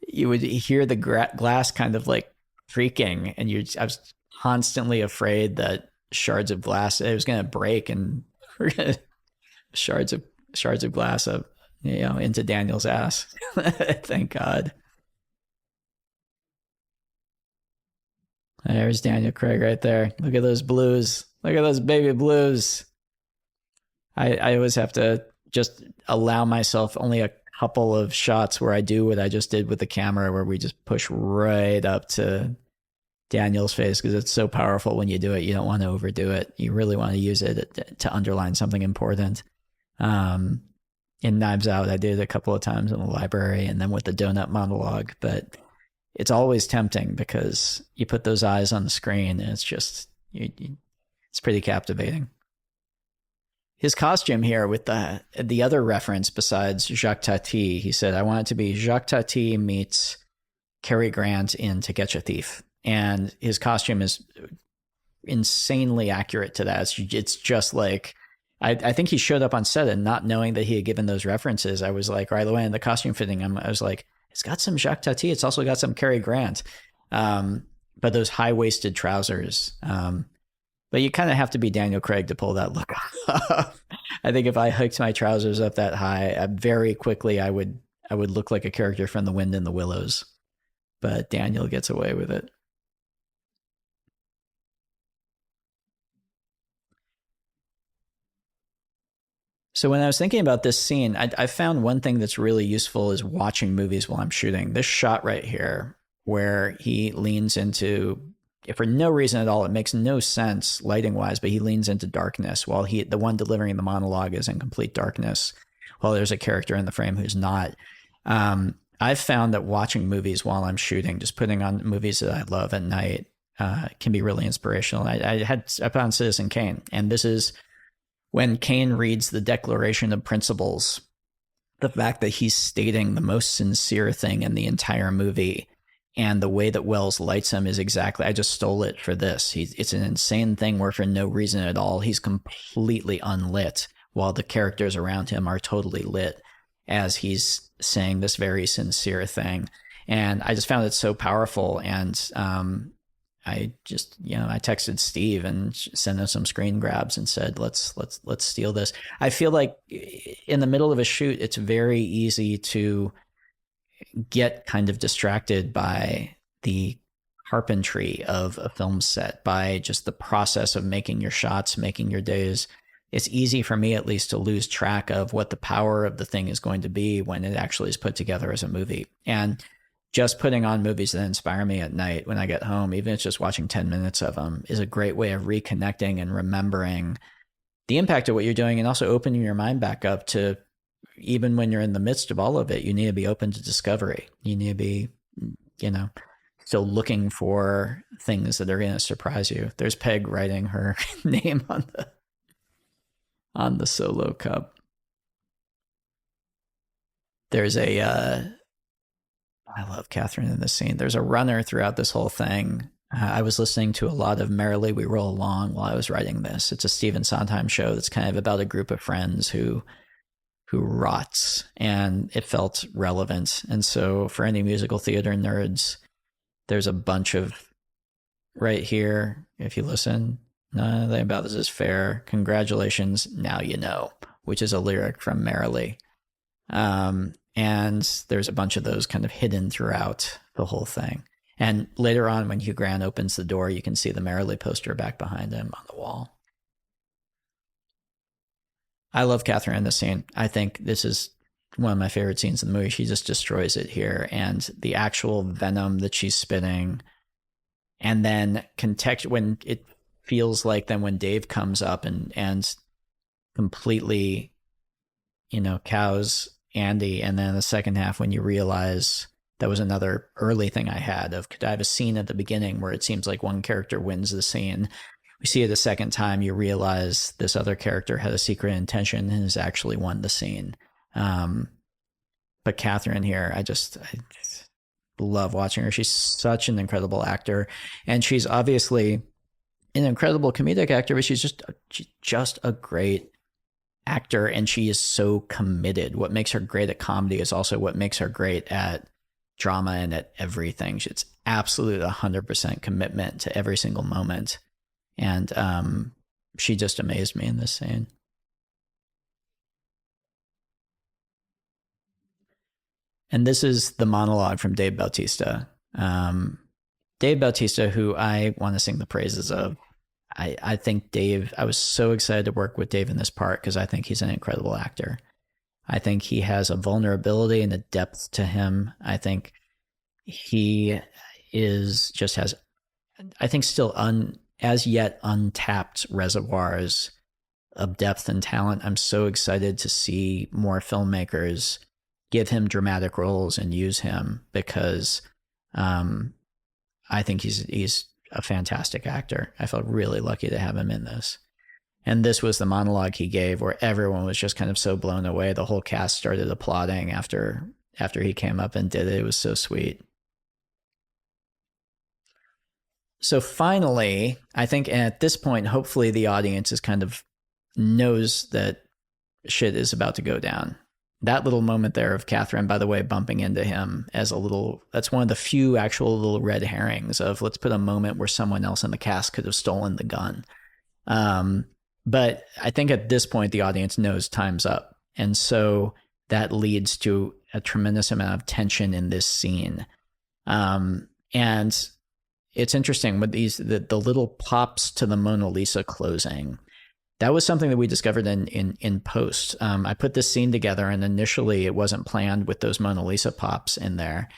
you would hear the glass kind of like creaking, and I was constantly afraid that shards of glass, it was going to break, and we're gonna shards of glass up, into Daniel's ass. Thank God. There's Daniel Craig right there. Look at those blues. Look at those baby blues. I always have to just allow myself only a couple of shots where I do what I just did with the camera, where we just push right up to Daniel's face, because it's so powerful when you do it. You don't want to overdo it. You really want to use it to underline something important. In Knives Out, I did it a couple of times in the library, and then with the donut monologue. But it's always tempting because you put those eyes on the screen, and it's just, it's pretty captivating. His costume here with the other reference besides Jacques Tati, he said, I want it to be Jacques Tati meets Cary Grant in To Catch a Thief. And his costume is insanely accurate to that. It's just like, I think he showed up on set and not knowing that he had given those references. I was like, right away in the costume fitting, I was like, it's got some Jacques Tati. It's also got some Cary Grant. But those high-waisted trousers. But you kind of have to be Daniel Craig to pull that look off. I think if I hiked my trousers up that high, very quickly I would look like a character from The Wind in the Willows. But Daniel gets away with it. So when I was thinking about this scene, I found one thing that's really useful is watching movies while I'm shooting. This shot right here, where he leans into, for no reason at all, it makes no sense lighting wise, but he leans into darkness while the one delivering the monologue is in complete darkness, while there's a character in the frame who's not. I've found that watching movies while I'm shooting, just putting on movies that I love at night, can be really inspirational. I put on Citizen Kane, and this is when Kane reads the Declaration of Principles, the fact that he's stating the most sincere thing in the entire movie, and the way that Wells lights him is exactly, I just stole it for this. It's an insane thing where for no reason at all, he's completely unlit while the characters around him are totally lit as he's saying this very sincere thing. And I just found it so powerful. And I just, I texted Steve and sent him some screen grabs and said, let's steal this. I feel like in the middle of a shoot, it's very easy to get kind of distracted by the carpentry of a film set, by just the process of making your shots, making your days. It's easy for me, at least, to lose track of what the power of the thing is going to be when it actually is put together as a movie. And just putting on movies that inspire me at night when I get home, even if it's just watching 10 minutes of them, is a great way of reconnecting and remembering the impact of what you're doing, and also opening your mind back up to, even when you're in the midst of all of it, you need to be open to discovery. You need to be, still looking for things that are going to surprise you. There's Peg writing her name on the Solo cup. There's I love Catherine in this scene. There's a runner throughout this whole thing I was listening to a lot of Merrily We Roll Along while I was writing this. It's a Stephen Sondheim show that's kind of about a group of friends who rots, and it felt relevant. And so for any musical theater nerds, there's a bunch of right here. If you listen, nothing about this is fair. Congratulations, now you know, which is a lyric from Merrily. And there's a bunch of those kind of hidden throughout the whole thing. And later on, when Hugh Grant opens the door, you can see the Merrily poster back behind him on the wall. I love Catherine in this scene. I think this is one of my favorite scenes in the movie. She just destroys it here. And the actual venom that she's spitting, and then when it feels like then when Dave comes up and completely, cows Andy, and then the second half when you realize that was another early thing I had of, could I have a scene at the beginning where it seems like one character wins the scene? We see it a second time, you realize this other character had a secret intention and has actually won the scene. But Catherine here, I love watching her. She's such an incredible actor, and she's obviously an incredible comedic actor, but she's just a great actor, and she is so committed. What makes her great at comedy is also what makes her great at drama and at everything. It's absolute 100% commitment to every single moment. And she just amazed me in this scene. And this is the monologue from Dave Bautista. Dave Bautista, who I want to sing the praises of. I think Dave, I was so excited to work with Dave in this part because I think he's an incredible actor. I think he has a vulnerability and a depth to him. I think he has, I think, still as yet untapped reservoirs of depth and talent. I'm so excited to see more filmmakers give him dramatic roles and use him because I think he's a fantastic actor. I felt really lucky to have him in this. And this was the monologue he gave where everyone was just kind of so blown away. The whole cast started applauding after he came up and did it. It was so sweet. So finally, I think at this point, hopefully the audience is kind of knows that shit is about to go down. That little moment there of Catherine, by the way, bumping into him as that's one of the few actual little red herrings of, let's put a moment where someone else in the cast could have stolen the gun. But I think at this point, the audience knows time's up. And so that leads to a tremendous amount of tension in this scene. And it's interesting with the little pops to the Mona Lisa closing. That was something that we discovered in post. I put this scene together, and initially it wasn't planned with those Mona Lisa pops in there.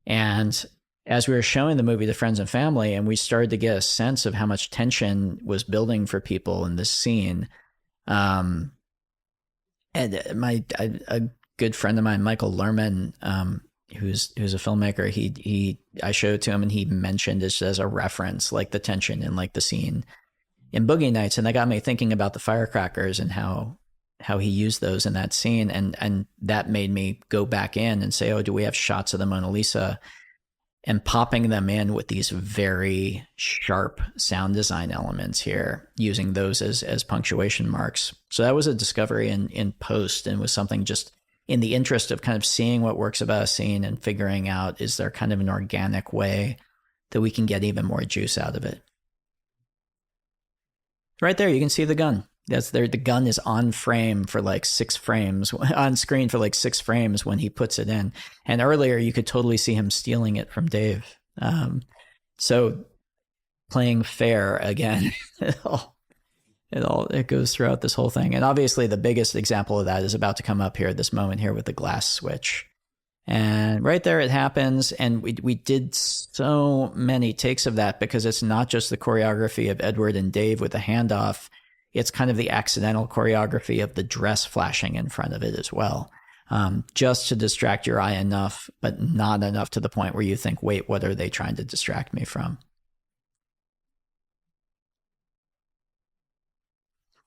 And as we were showing the movie to friends and family, and we started to get a sense of how much tension was building for people in this scene, and a good friend of mine, Michael Lerman, who's a filmmaker, I showed it to him, and he mentioned this as a reference, like the tension in like the scene in Boogie Nights, and that got me thinking about the firecrackers and how he used those in that scene, and that made me go back in and say, oh, do we have shots of the Mona Lisa, and popping them in with these very sharp sound design elements here, using those as punctuation marks. So that was a discovery in post, and was something just in the interest of kind of seeing what works about a scene and figuring out, is there kind of an organic way that we can get even more juice out of it. Right there, you can see the gun. That's there. The gun is on frame for like 6 frames, on screen for like 6 frames when he puts it in. And earlier, you could totally see him stealing it from Dave. So playing fair again, it goes throughout this whole thing. And obviously, the biggest example of that is about to come up here at this moment here with the glass switch. And right there it happens, and we did so many takes of that because it's not just the choreography of Edward and Dave with the handoff, it's kind of the accidental choreography of the dress flashing in front of it as well, just to distract your eye enough, but not enough to the point where you think, wait, what are they trying to distract me from?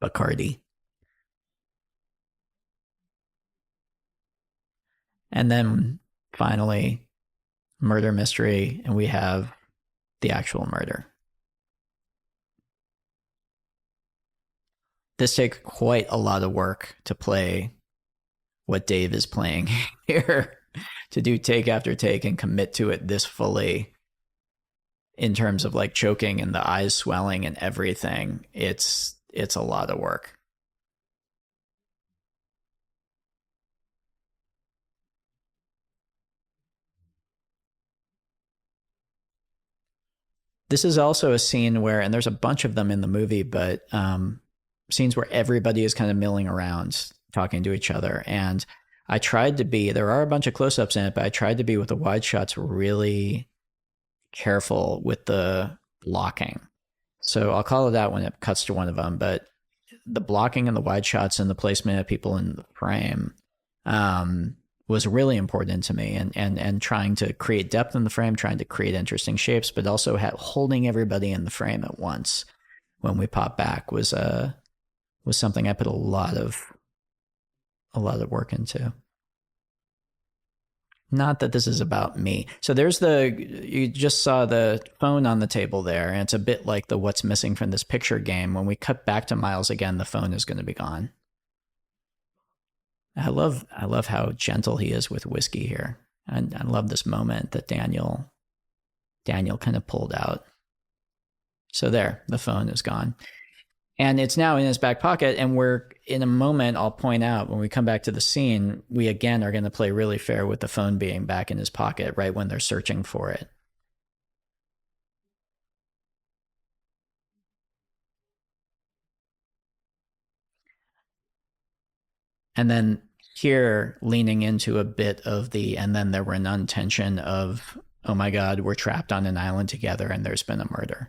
Bacardi. And then finally, murder mystery, and we have the actual murder. This takes quite a lot of work to play what Dave is playing here, to do take after take and commit to it this fully in terms of like choking and the eyes swelling and everything. It's a lot of work. This is also a scene where, and there's a bunch of them in the movie, but scenes where everybody is kind of milling around, talking to each other. And I tried to be, there are a bunch of close ups in it, but I tried to be with the wide shots really careful with the blocking. So I'll call it out when it cuts to one of them, but the blocking and the wide shots and the placement of people in the frame was really important to me, and trying to create depth in the frame, trying to create interesting shapes, but also holding everybody in the frame at once when we pop back was something I put a lot of work into. Not that this is about me. So you just saw the phone on the table there, and it's a bit like the what's missing from this picture game. When we cut back to Miles again, the phone is going to be gone. I love how gentle he is with whiskey here. And I love this moment that Daniel kind of pulled out. So there, the phone is gone. And it's now in his back pocket, and we're in a moment, I'll point out, when we come back to the scene, we again are going to play really fair with the phone being back in his pocket right when they're searching for it. And then here, leaning into a bit of and then there were an untension of, oh my God, we're trapped on an island together and there's been a murder.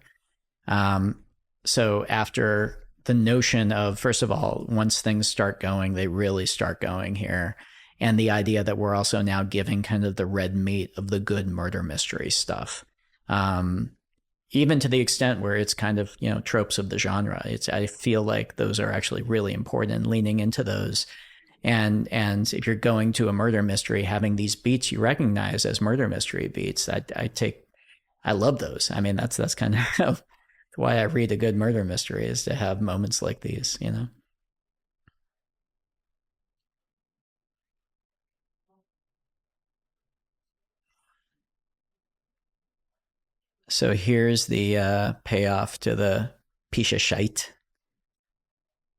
So after the notion of, first of all, once things start going, they really start going here. And the idea that we're also now giving kind of the red meat of the good murder mystery stuff. Even to the extent where it's kind of, tropes of the genre. I feel like those are actually really important, and leaning into those. And if you're going to a murder mystery, having these beats you recognize as murder mystery beats, I love those. I mean, that's kind of why I read a good murder mystery, is to have moments like these, So here's the payoff to the piece of shite.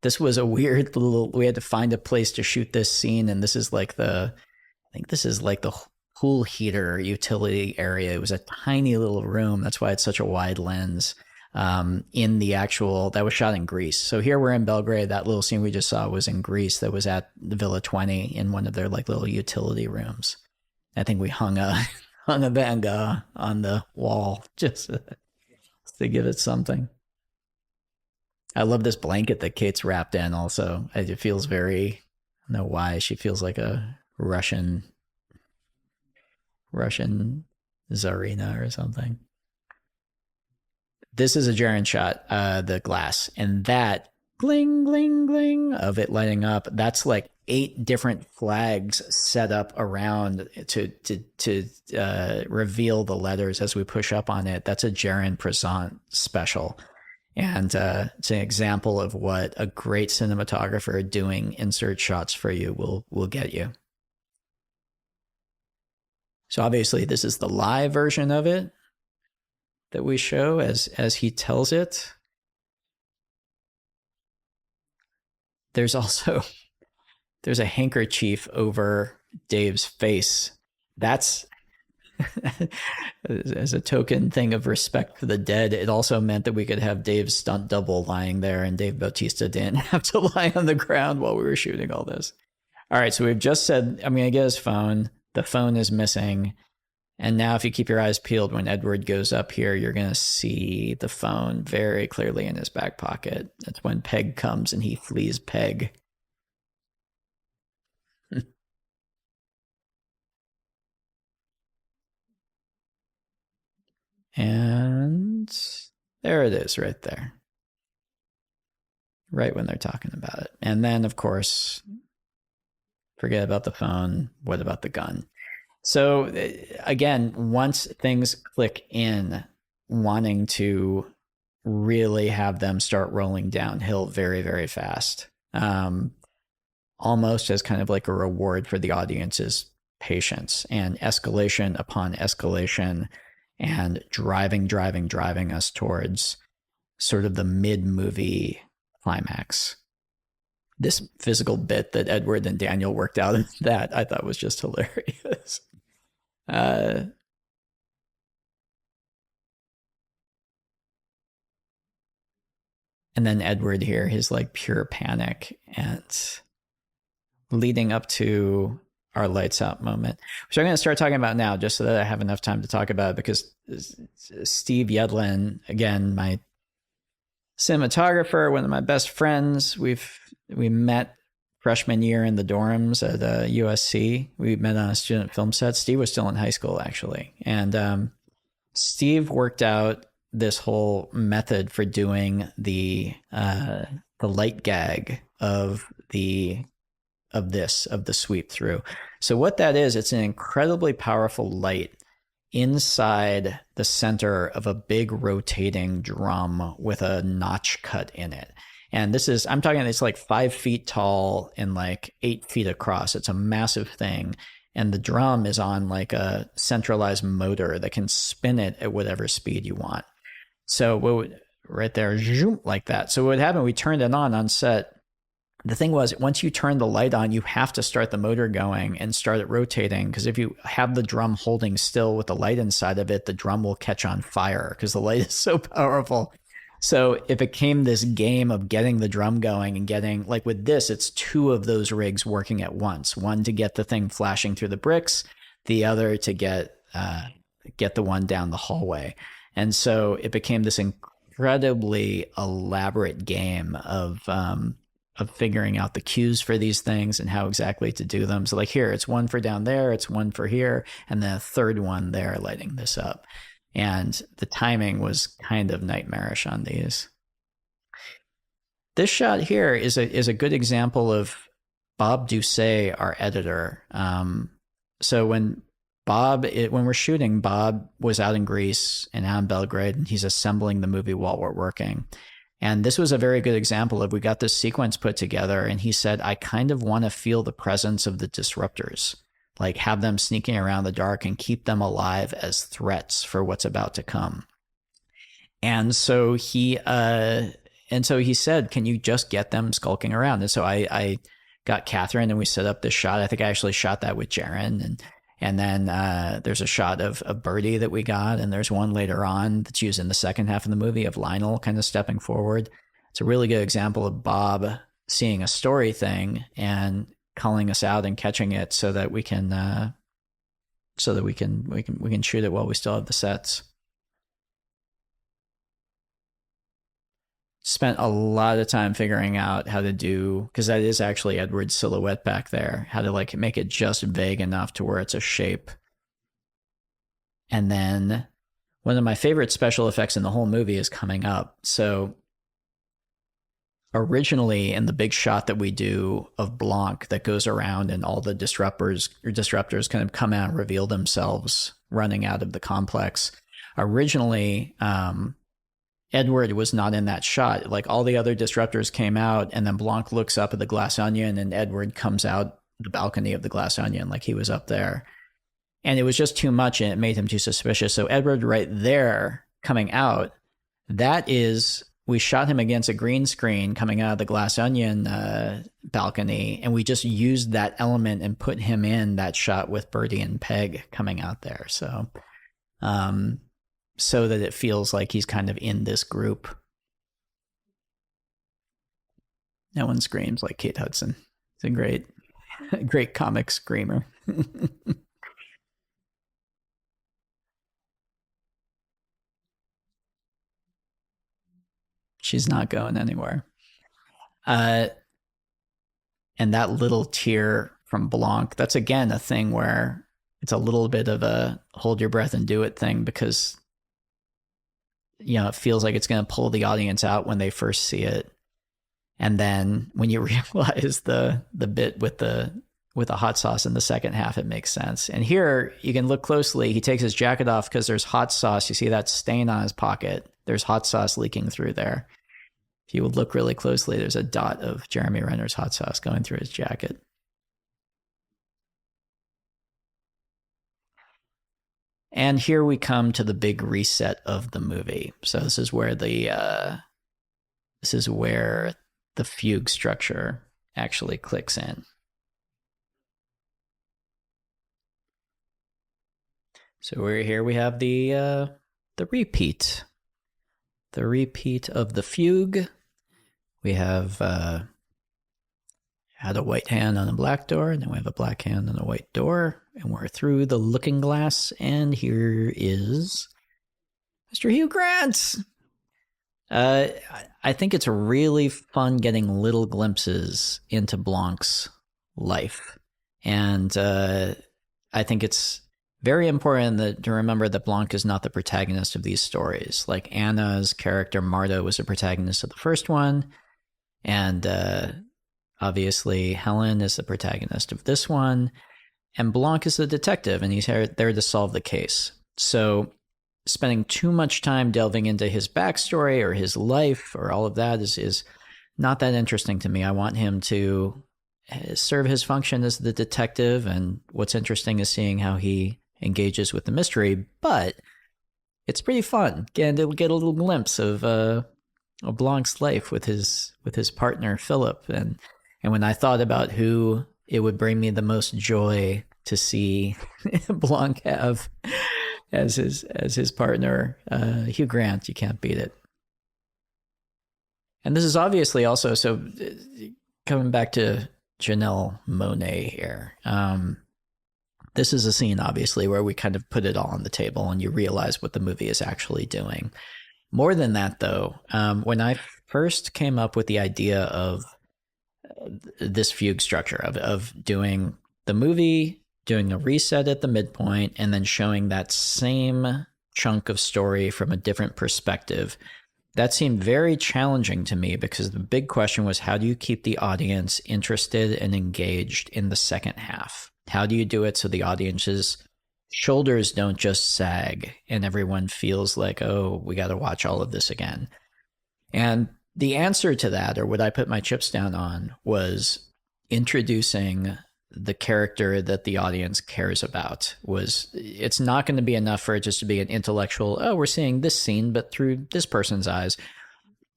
This was a weird little, we had to find a place to shoot this scene, and this is like I think this is like the pool heater utility area. It was a tiny little room. That's why it's such a wide lens. In the actual, that was shot in Greece. So here we're in Belgrade. That little scene we just saw was in Greece. That was at the Villa 20 in one of their like little utility rooms. I think we hung a Van Gogh on the wall just to give it something. I love this blanket that Kate's wrapped in also. It feels very, I don't know why, she feels like a Russian Tsarina or something. This is a Jaren shot, the glass, and that gling, gling, gling of it lighting up, that's like 8 different flags set up around to reveal the letters as we push up on it. That's a Jaren Present special. And it's an example of what a great cinematographer doing insert shots for you will get you. So obviously this is the live version of it that we show as he tells it. There's a handkerchief over Dave's face. That's as a token thing of respect for the dead. It also meant that we could have Dave's stunt double lying there, and Dave Bautista didn't have to lie on the ground while we were shooting all this. All right, so we've just said, I'm going to get his phone. The phone is missing. And now if you keep your eyes peeled, when Edward goes up here, you're going to see the phone very clearly in his back pocket. That's when Peg comes and he flees Peg. And there it is right there. Right when they're talking about it. And then, of course, forget about the phone. What about the gun? So again, once things click in, wanting to really have them start rolling downhill very, very fast. Almost as kind of like a reward for the audience's patience and escalation upon escalation and driving us towards sort of the mid-movie climax. This physical bit that Edward and Daniel worked out in that I thought was just hilarious. And then Edward here, his like pure panic and leading up to our lights out moment, which I'm going to start talking about now just so that I have enough time to talk about it, because Steve Yedlin, again, my cinematographer, one of my best friends, we met freshman year in the dorms at USC. We met on a student film set. Steve was still in high school, actually. And Steve worked out this whole method for doing the light gag of the sweep through. So what that is, it's an incredibly powerful light inside the center of a big rotating drum with a notch cut in it. And this is, I'm talking, it's like 5 feet tall and like 8 feet across. It's a massive thing. And the drum is on like a centralized motor that can spin it at whatever speed you want. So what would, right there, like that. So what would happen, we turned it on set. The thing was, once you turn the light on, you have to start the motor going and start it rotating, because if you have the drum holding still with the light inside of it, the drum will catch on fire because the light is so powerful. So it became this game of getting the drum going and getting, like with this, it's 2 of those rigs working at once. One to get the thing flashing through the bricks, the other to get the one down the hallway. And so it became this incredibly elaborate game of figuring out the cues for these things and how exactly to do them. So like here, it's one for down there, it's one for here, and then a third one there lighting this up. And the timing was kind of nightmarish on these. This shot here is a good example of Bob Doucet, our editor. So when we're shooting, Bob was out in Greece and out in Belgrade, and he's assembling the movie while we're working. And this was a very good example of, we got this sequence put together, and he said, I kind of want to feel the presence of the disruptors, like have them sneaking around the dark and keep them alive as threats for what's about to come. And so he said, can you just get them skulking around? And so I got Catherine and we set up this shot. I think I actually shot that with Jaron, and then there's a shot of Birdie that we got, and there's one later on that's used in the second half of the movie of Lionel kind of stepping forward. It's a really good example of Bob seeing a story thing and calling us out and catching it so that we can shoot it while we still have the sets. Spent a lot of time figuring out how to do, because that is actually Edward's silhouette back there, how to like make it just vague enough to where it's a shape. And then one of my favorite special effects in the whole movie is coming up. So originally in the big shot that we do of Blanc that goes around and all the disruptors kind of come out and reveal themselves running out of the complex. Originally, Edward was not in that shot. Like all the other disruptors came out, and then Blanc looks up at the glass onion and Edward comes out the balcony of the glass onion like he was up there. And it was just too much and it made him too suspicious. So Edward right there coming out, that is, we shot him against a green screen coming out of the glass onion balcony, and we just used that element and put him in that shot with Birdie and Peg coming out there. So so that it feels like he's kind of in this group. No one screams like Kate Hudson. It's a great comic screamer. She's not going anywhere. And that little tear from Blanc, that's again a thing where it's a little bit of a hold your breath and do it thing, because it feels like it's going to pull the audience out when they first see it. And then when you realize the bit with the with the hot sauce in the second half, it makes sense. And here you can look closely. He takes his jacket off because there's hot sauce. You see that stain on his pocket. There's hot sauce leaking through there. If you would look really closely, there's a dot of Jeremy Renner's hot sauce going through his jacket. And here we come to the big reset of the movie. So this is where the fugue structure actually clicks in. So we have the repeat. The repeat of the fugue. We have had a white hand on a black door, and then we have a black hand on a white door, and we're through the looking glass, and here is Mr. Hugh Grant. I think it's really fun getting little glimpses into Blanc's life, and I think it's very important to remember that Blanc is not the protagonist of these stories. Like Anna's character Marta was a protagonist of the first one, and obviously Helen is the protagonist of this one, and Blanc is the detective, and he's there to solve the case. So spending too much time delving into his backstory or his life or all of that is not that interesting to me. I want him to serve his function as the detective, and what's interesting is seeing how he engages with the mystery, but it's pretty fun getting to get a little glimpse of Blanc's life with his partner Philip, and when I thought about who it would bring me the most joy to see Blanc have as his partner, Hugh Grant, you can't beat it. And this is obviously also, so coming back to Janelle Monáe here, this is a scene, obviously, where we kind of put it all on the table and you realize what the movie is actually doing. More than that, though, when I first came up with the idea of this fugue structure of doing the movie, doing a reset at the midpoint, and then showing that same chunk of story from a different perspective, that seemed very challenging to me, because the big question was, how do you keep the audience interested and engaged in the second half? How do you do it so the audience's shoulders don't just sag and everyone feels like, oh, we got to watch all of this again? And the answer to that, or what I put my chips down on, was introducing the character that the audience cares about. It's not going to be enough for it just to be an intellectual, oh, we're seeing this scene, but through this person's eyes.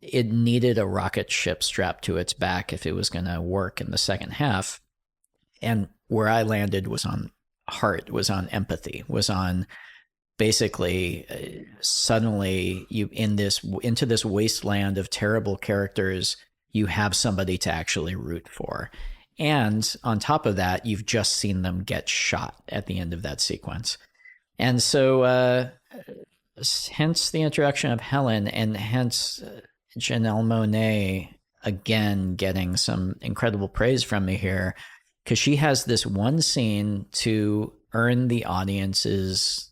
It needed a rocket ship strapped to its back if it was going to work in the second half. And where I landed was on heart, was on empathy, was on basically suddenly you into this wasteland of terrible characters, you have somebody to actually root for. And on top of that, you've just seen them get shot at the end of that sequence. And so hence the introduction of Helen, and hence Janelle Monáe again getting some incredible praise from me here, because she has this one scene to earn the audience's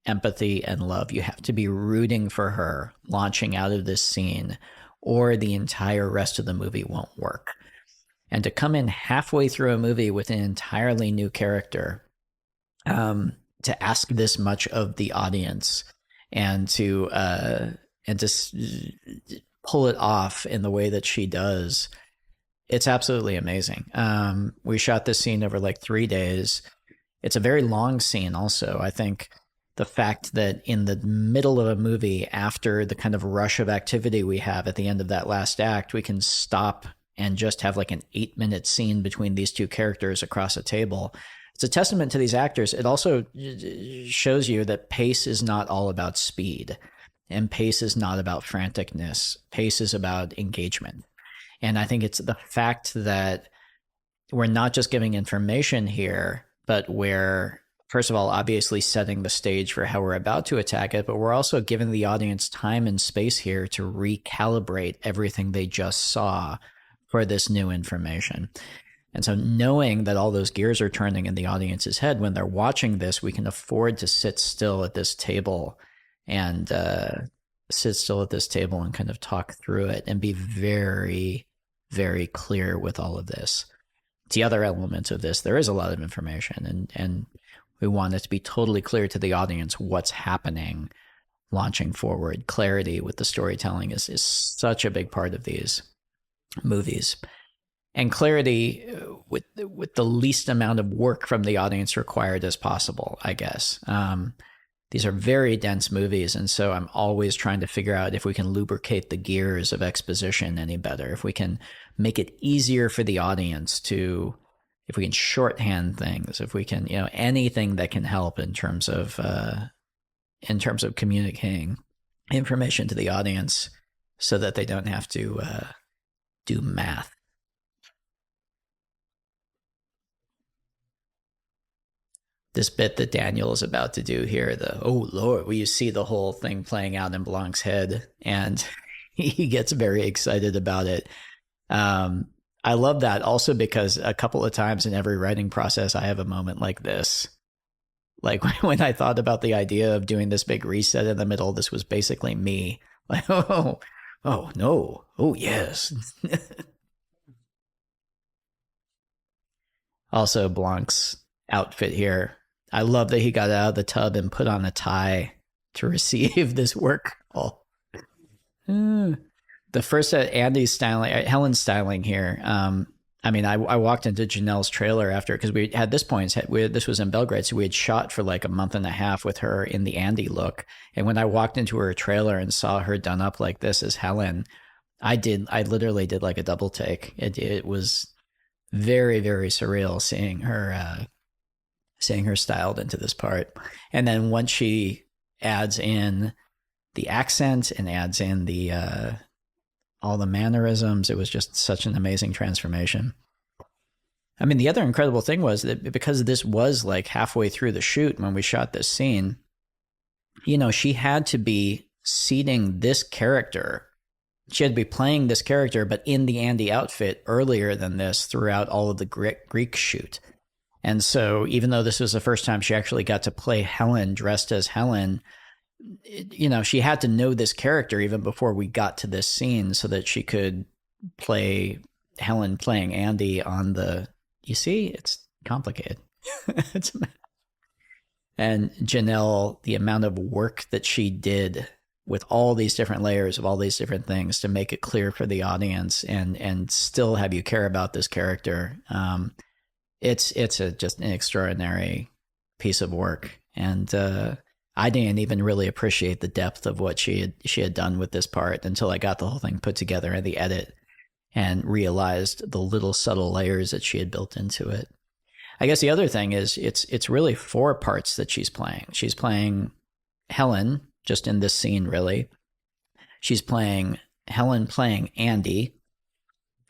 empathy and love. You have to be rooting for her launching out of this scene, or the entire rest of the movie won't work. And to come in halfway through a movie with an entirely new character, to ask this much of the audience, and to pull it off in the way that she does, it's absolutely amazing. We shot this scene over like 3 days. It's a very long scene also. I think the fact that in the middle of a movie, after the kind of rush of activity we have at the end of that last act, we can stop and just have like an 8-minute scene between these two characters across a table. It's a testament to these actors. It also shows you that pace is not all about speed, and pace is not about franticness. Pace is about engagement. And I think it's the fact that we're not just giving information here, but we're, first of all, obviously setting the stage for how we're about to attack it, but we're also giving the audience time and space here to recalibrate everything they just saw for this new information. And so knowing that all those gears are turning in the audience's head when they're watching this, we can afford to sit still at this table and kind of talk through it and be very, very clear with all of this. the other element of this. There is a lot of information, and we want it to be totally clear to the audience what's happening launching forward. Clarity with the storytelling is such a big part of these movies. And clarity with the least amount of work from the audience required as possible, I guess. These are very dense movies, and so I'm always trying to figure out if we can lubricate the gears of exposition any better, if we can make it easier for the audience to, if we can shorthand things, if we can, anything that can help in terms of communicating information to the audience so that they don't have to do math. This bit that Daniel is about to do here, oh Lord, where you see the whole thing playing out in Blanc's head, and he gets very excited about it. I love that also because a couple of times in every writing process, I have a moment like this. Like when I thought about the idea of doing this big reset in the middle, this was basically me. Like, oh no, oh yes. Also, Blanc's outfit here. I love that he got out of the tub and put on a tie to receive this work call. The first Andy's styling, Helen's styling here. I walked into Janelle's trailer after, because we had this point, this was in Belgrade, so we had shot for like a month and a half with her in the Andy look. And when I walked into her trailer and saw her done up like this as Helen, I literally did like a double take. It was very, very surreal seeing her styled into this part. And then once she adds in the accent and adds in the all the mannerisms, it was just such an amazing transformation. I mean, the other incredible thing was that because this was like halfway through the shoot when we shot this scene, she had to be seating this character. She had to be playing this character, but in the Andy outfit earlier than this throughout all of the Greek shoot. And so even though this was the first time she actually got to play Helen dressed as Helen, she had to know this character even before we got to this scene so that she could play Helen playing Andy on the, you see, it's complicated. And Janelle, the amount of work that she did with all these different layers of all these different things to make it clear for the audience and still have you care about this character. It's just an extraordinary piece of work. And I didn't even really appreciate the depth of what she had done with this part until I got the whole thing put together in the edit and realized the little subtle layers that she had built into it. I guess the other thing is it's really 4 parts that she's playing. She's playing Helen just in this scene, really. She's playing Helen playing Andy,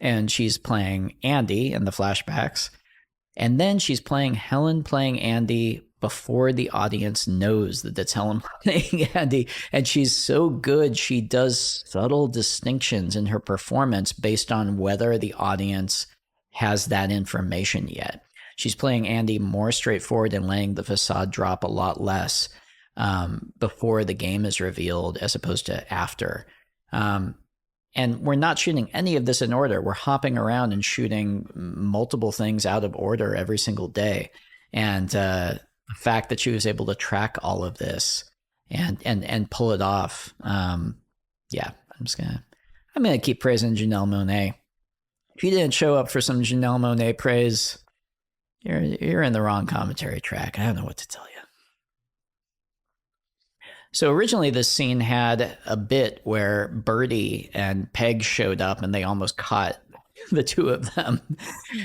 and she's playing Andy in the flashbacks. And then she's playing Helen playing Andy before the audience knows that it's Helen playing Andy. And she's so good, she does subtle distinctions in her performance based on whether the audience has that information yet. She's playing Andy more straightforward and letting the facade drop a lot less before the game is revealed as opposed to after. And we're not shooting any of this in order. We're hopping around and shooting multiple things out of order every single day. And the fact that she was able to track all of this and pull it off, I'm gonna keep praising Janelle Monáe. If you didn't show up for some Janelle Monáe praise, you're in the wrong commentary track. I don't know what to tell you. So originally this scene had a bit where Birdie and Peg showed up and they almost caught the two of them.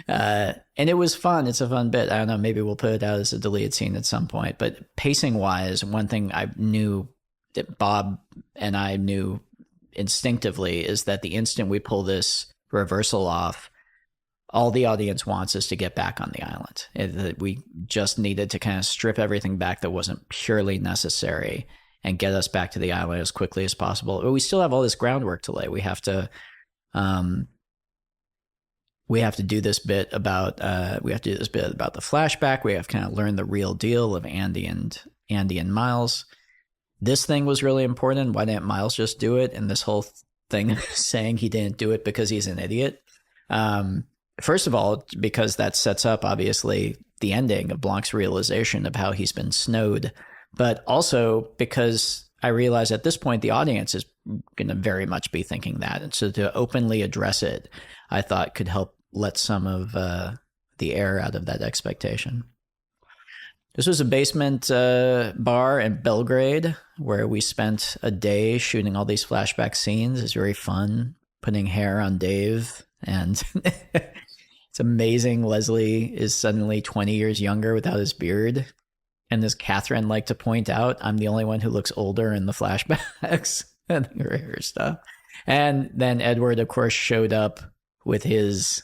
And it was fun. It's a fun bit. I don't know, maybe we'll put it out as a deleted scene at some point. But pacing wise, one thing I knew that Bob and I knew instinctively is that the instant we pull this reversal off, all the audience wants is to get back on the island. We just needed to kind of strip everything back that wasn't purely necessary and get us back to the island as quickly as possible. But we still have all this groundwork to lay. We have to do this bit about the flashback. We have to kind of learn the real deal of Andy and Miles. This thing was really important. Why didn't Miles just do it? And this whole thing saying he didn't do it because he's an idiot First of all, because that sets up obviously the ending of Blanc's realization of how he's been snowed, but also because I realize at this point the audience is going to very much be thinking that, and so to openly address it, I thought could help let some of the air out of that expectation. This was a basement bar in Belgrade where we spent a day shooting all these flashback scenes. It's very fun putting hair on Dave, and it's amazing. Leslie is suddenly 20 years younger without his beard. And as Catherine liked to point out, I'm the only one who looks older in the flashbacks and her hair stuff. And then Edward, of course, showed up with his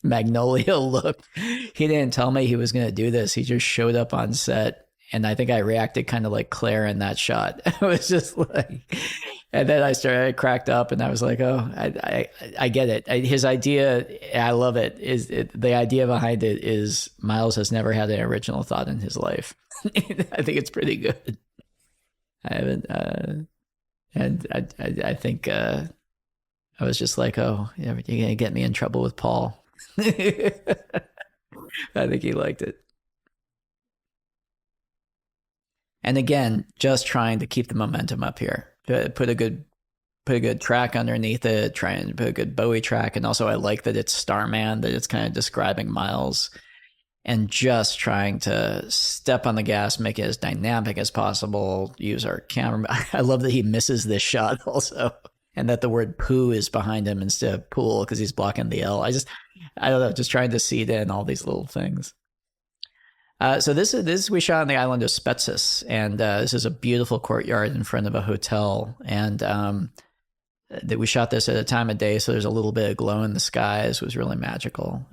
Magnolia look. He didn't tell me he was going to do this. He just showed up on set. And I think I reacted kind of like Claire in that shot. It was just like, and then I cracked up and I was like, oh, I get it. His idea, I love it, the idea behind it is Miles has never had an original thought in his life. I think it's pretty good. I haven't, and I think I was just like, oh, you're going to get me in trouble with Paul. I think he liked it. And again, just trying to keep the momentum up here. Put a good track underneath it, try and put a good Bowie track. And also I like that it's Starman, that it's kind of describing Miles, and just trying to step on the gas, make it as dynamic as possible, use our camera. I love that he misses this shot also, and that the word poo is behind him instead of pool because he's blocking the L. I don't know, just trying to seed in all these little things. So this we shot on the island of Spetses, and this is a beautiful courtyard in front of a hotel, and that we shot this at a time of day, so there's a little bit of glow in the skies. It was really magical.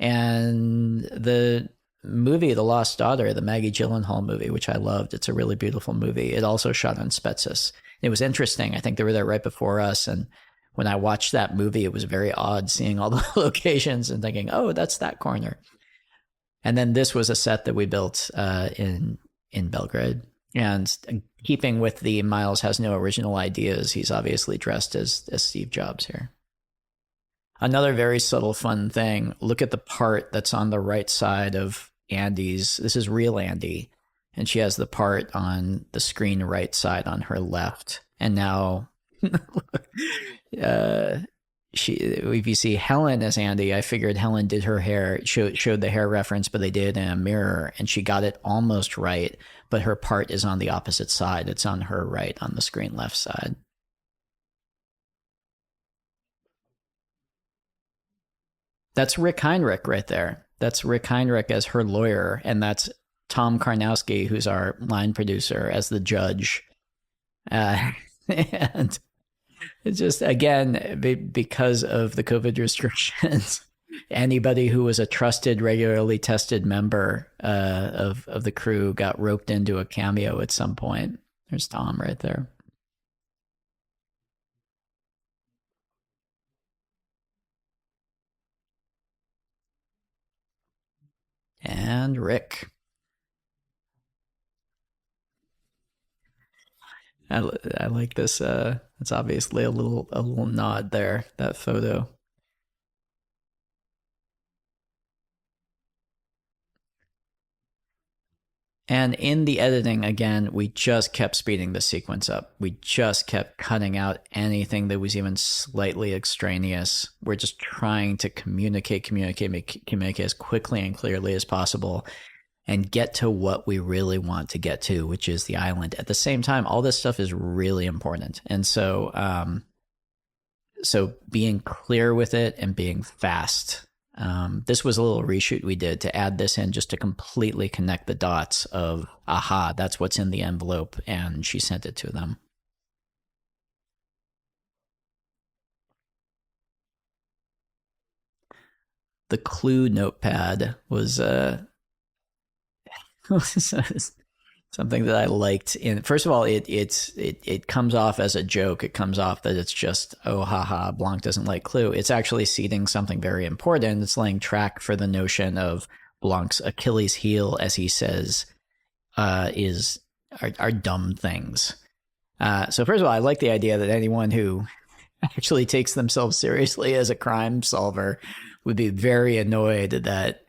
And the movie, The Lost Daughter, the Maggie Gyllenhaal movie, which I loved, it's a really beautiful movie. It also shot on Spetses. It was interesting. I think they were there right before us, and when I watched that movie, it was very odd seeing all the locations and thinking, oh, that's that corner. And then this was a set that we built in Belgrade. And keeping with the Miles has no original ideas, he's obviously dressed as Steve Jobs here. Another very subtle, fun thing, look at the part that's on the right side of Andy's. This is real Andy. And she has the part on the screen right side on her left. And now if you see Helen as Andy, I figured Helen did her hair, showed the hair reference, but they did it in a mirror, and she got it almost right, but her part is on the opposite side. It's on her right, on the screen left side. That's Rick Heinrich right there. That's Rick Heinrich as her lawyer, and that's Tom Karnowski, who's our line producer, as the judge. And it's just, again, because of the COVID restrictions, anybody who was a trusted, regularly tested member of the crew got roped into a cameo at some point. There's Tom right there. And Rick. I like this. It's obviously a little nod there, that photo. And in the editing, again, we just kept speeding the sequence up. We just kept cutting out anything that was even slightly extraneous. We're just trying to communicate as quickly and clearly as possible and get to what we really want to get to, which is the island. At the same time, all this stuff is really important. And so, so being clear with it and being fast. This was a little reshoot we did to add this in just to completely connect the dots of, aha, that's what's in the envelope, and she sent it to them. The clue notepad was something that I liked. First of all, it comes off as a joke. It comes off that it's just, oh, haha, Blanc doesn't like Clue. It's actually seeding something very important. It's laying track for the notion of Blanc's Achilles heel, as he says, are dumb things. So first of all, I like the idea that anyone who actually takes themselves seriously as a crime solver would be very annoyed that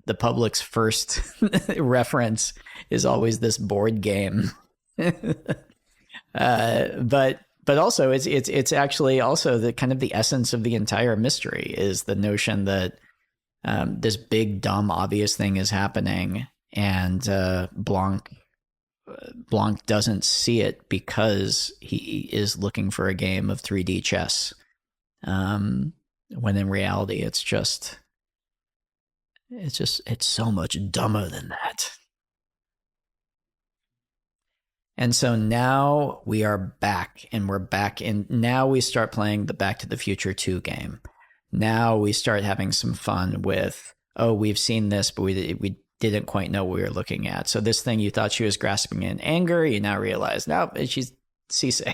the public's first reference is always this board game. But also it's actually also the kind of the essence of the entire mystery is the notion that this big dumb obvious thing is happening, and Blanc doesn't see it because he is looking for a game of 3D chess. When in reality, it's so much dumber than that. And so now we are back, and we're back in. Now we start playing the Back to the Future 2 game. Now we start having some fun with, oh, we've seen this, but we didn't quite know what we were looking at. So this thing you thought she was grasping in anger, you now realize, no, she's Cisse.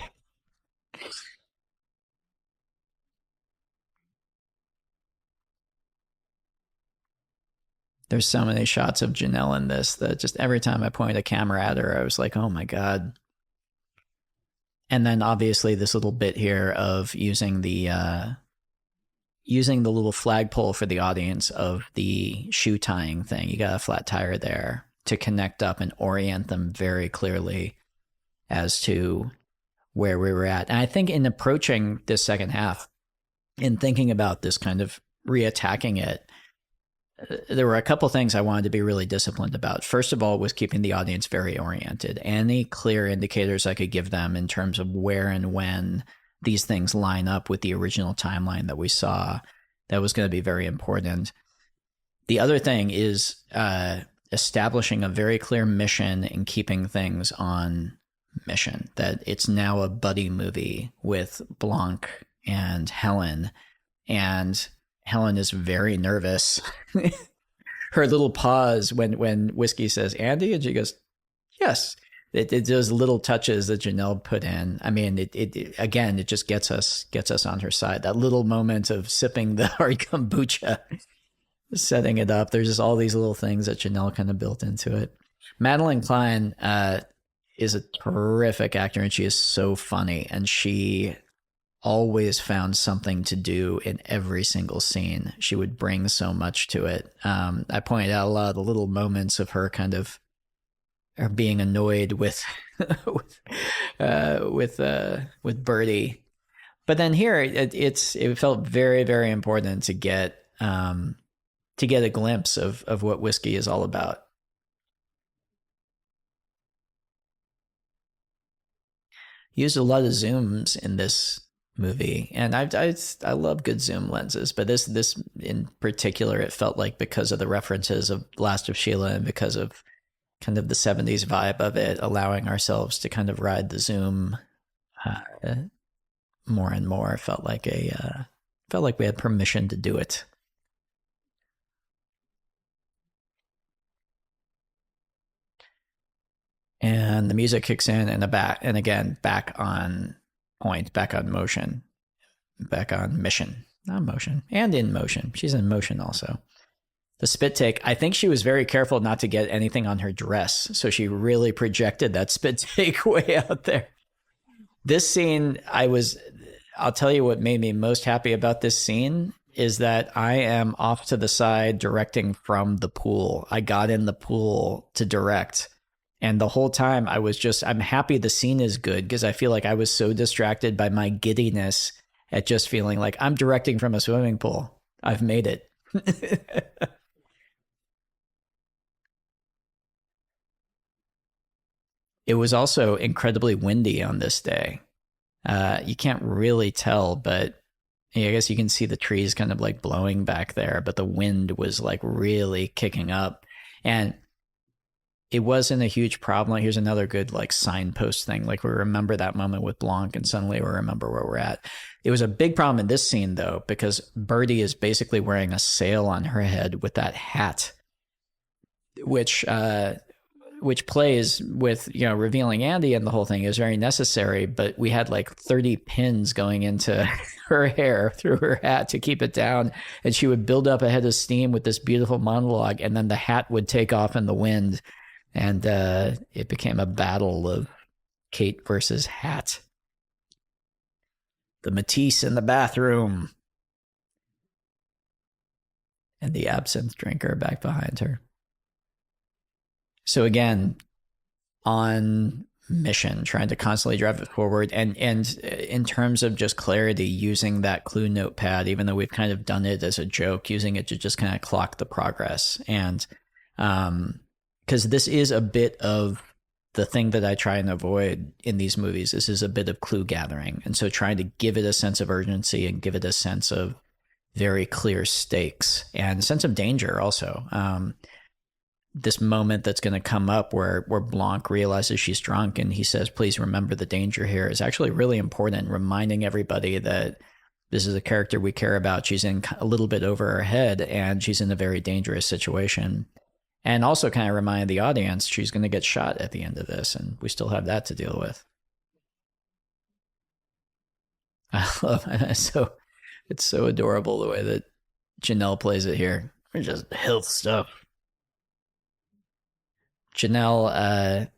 There's so many shots of Janelle in this that just every time I point a camera at her, I was like, oh my God. And then obviously this little bit here of using the little flagpole for the audience of the shoe tying thing. You got a flat tire there to connect up and orient them very clearly as to where we were at. And I think in approaching this second half, in thinking about this kind of reattacking it, there were a couple things I wanted to be really disciplined about. First of all, was keeping the audience very oriented. Any clear indicators I could give them in terms of where and when these things line up with the original timeline that we saw, that was going to be very important. The other thing is establishing a very clear mission and keeping things on mission, that it's now a buddy movie with Blanc and Helen, and Helen is very nervous. Her little pause when Whiskey says, Andy, and she goes, yes. It those little touches that Janelle put in. I mean, it just gets us on her side. That little moment of sipping the hard kombucha, setting it up. There's just all these little things that Janelle kind of built into it. Madeline Klein is a terrific actor, and she is so funny, and she always found something to do in every single scene. She would bring so much to it. I pointed out a lot of the little moments of her kind of being annoyed with with Birdie, but then here it felt very, very important to get a glimpse of what Whiskey is all about. Used a lot of zooms in this movie, and I love good zoom lenses, but this in particular, it felt like because of the references of Last of Sheila and because of kind of the 70s vibe of it, allowing ourselves to kind of ride the zoom more and more, felt like we had permission to do it. And the music kicks in, and again back on point, back on motion, back on mission, not motion, and in motion. She's in motion also. The spit take, I think she was very careful not to get anything on her dress, so she really projected that spit take way out there. This scene, I'll tell you what made me most happy about this scene is that I am off to the side directing from the pool. I got in the pool to direct, and the whole time I'm happy the scene is good, because I feel like I was so distracted by my giddiness at just feeling like I'm directing from a swimming pool. I've made it. It was also incredibly windy on this day. You can't really tell, but I guess you can see the trees kind of like blowing back there, but the wind was like really kicking up. And it wasn't a huge problem. Here's another good like signpost thing. Like we remember that moment with Blanc, and suddenly we remember where we're at. It was a big problem in this scene though, because Birdie is basically wearing a sail on her head with that hat, which plays with, revealing Andy, and the whole thing is very necessary, but we had like 30 pins going into her hair through her hat to keep it down, and she would build up a head of steam with this beautiful monologue, and then the hat would take off in the wind, and it became a battle of Kate versus hat. The Matisse in the bathroom. And the absinthe drinker back behind her. So again, on mission, trying to constantly drive it forward, and in terms of just clarity, using that clue notepad, even though we've kind of done it as a joke, using it to just kind of clock the progress. And because this is a bit of the thing that I try and avoid in these movies. This is a bit of clue gathering, and so trying to give it a sense of urgency and give it a sense of very clear stakes and a sense of danger also. This moment that's going to come up where Blanc realizes she's drunk and he says, please remember the danger here, is actually really important, reminding everybody that this is a character we care about. She's in a little bit over her head and she's in a very dangerous situation. And also kind of remind the audience she's going to get shot at the end of this, and we still have that to deal with. I love it. It's so adorable the way that Janelle plays it here. It's just health stuff. Janelle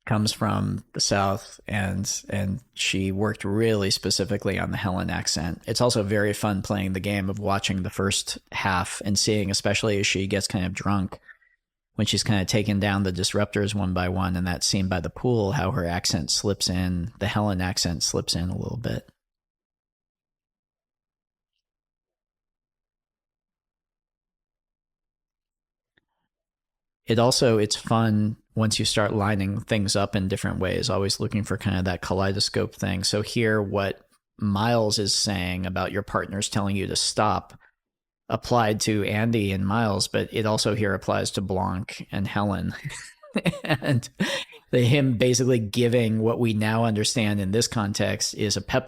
comes from the South, and she worked really specifically on the Helen accent. It's also very fun playing the game of watching the first half and seeing, especially as she gets kind of drunk, when she's kind of taking down the disruptors one by one, and that scene by the pool, how her accent slips in, the Helen accent slips in a little bit. It's fun once you start lining things up in different ways, always looking for kind of that kaleidoscope thing. So here, what Miles is saying about your partners telling you to stop applied to Andy and Miles, but it also here applies to Blanc and Helen. And him basically giving what we now understand in this context is a pep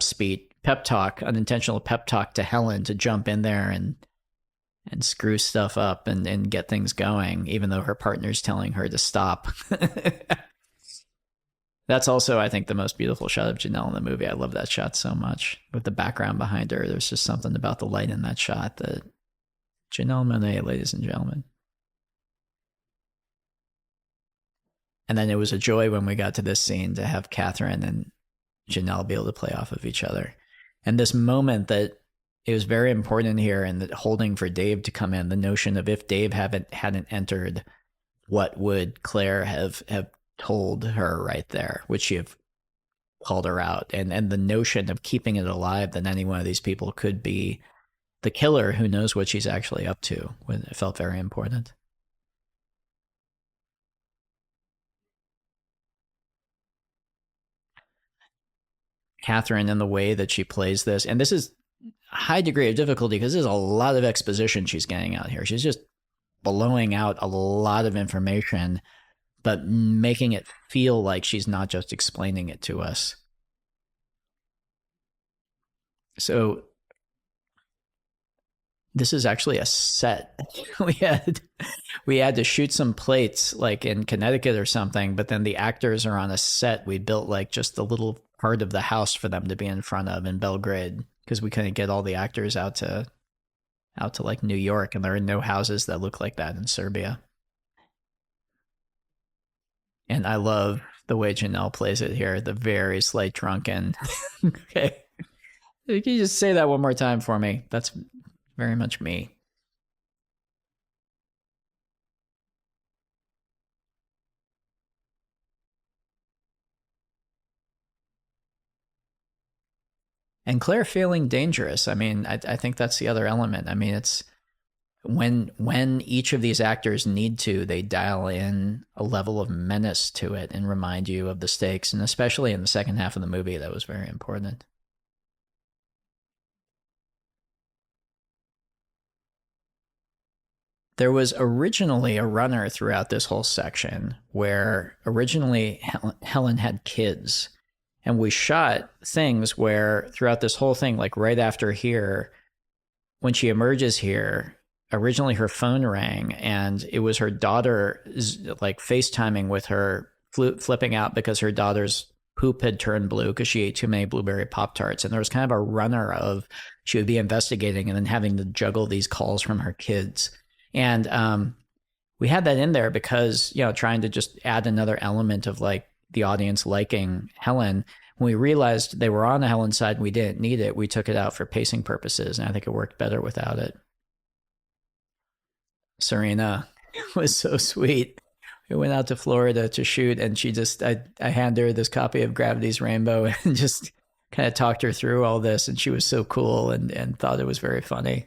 talk, unintentional pep talk to Helen to jump in there and screw stuff up and get things going, even though her partner's telling her to stop. That's also, I think, the most beautiful shot of Janelle in the movie. I love that shot so much. With the background behind her, there's just something about the light in that shot that Janelle Monáe, ladies and gentlemen. And then it was a joy when we got to this scene to have Catherine and Janelle be able to play off of each other. And this moment that it was very important here, and that holding for Dave to come in, the notion of if Dave hadn't entered, what would Claire have told her right there? Would she have called her out? And the notion of keeping it alive, that any one of these people could be the killer who knows what she's actually up to, it felt very important. Catherine, in the way that she plays this, and this is high degree of difficulty because there's a lot of exposition she's getting out here. She's just blowing out a lot of information, but making it feel like she's not just explaining it to us. So this is actually a set. we had to shoot some plates like in Connecticut or something, but then the actors are on a set. We built like just a little part of the house for them to be in front of in Belgrade, because we couldn't get all the actors out to like New York, and there are no houses that look like that in Serbia. And I love the way Janelle plays it here, the very slight drunken. Okay. Can you just say that one more time for me? That's very much me. And Claire feeling dangerous. I mean, I think that's the other element. I mean, it's when each of these actors need to, they dial in a level of menace to it and remind you of the stakes. And especially in the second half of the movie, that was very important. There was originally a runner throughout this whole section where originally Helen had kids. And we shot things where throughout this whole thing, like right after here, when she emerges here, originally her phone rang and it was her daughter like FaceTiming with her, flipping out because her daughter's poop had turned blue because she ate too many blueberry Pop-Tarts. And there was kind of a runner of she would be investigating and then having to juggle these calls from her kids. And we had that in there because, trying to just add another element of like the audience liking Helen. When we realized they were on the Helen side and we didn't need it, we took it out for pacing purposes, and I think it worked better without it. Serena was so sweet. We went out to Florida to shoot, and I handed her this copy of Gravity's Rainbow and just kind of talked her through all this, and she was so cool and thought it was very funny.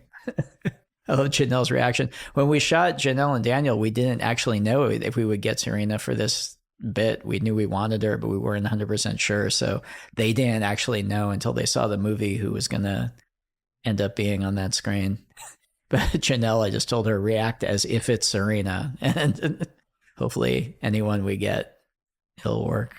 I love Janelle's reaction. When we shot Janelle and Daniel, we didn't actually know if we would get Serena for this bit. We knew we wanted her, but we weren't 100% sure. So they didn't actually know until they saw the movie who was going to end up being on that screen. But Janelle, I just told her, react as if it's Serena. And hopefully anyone we get, it'll work.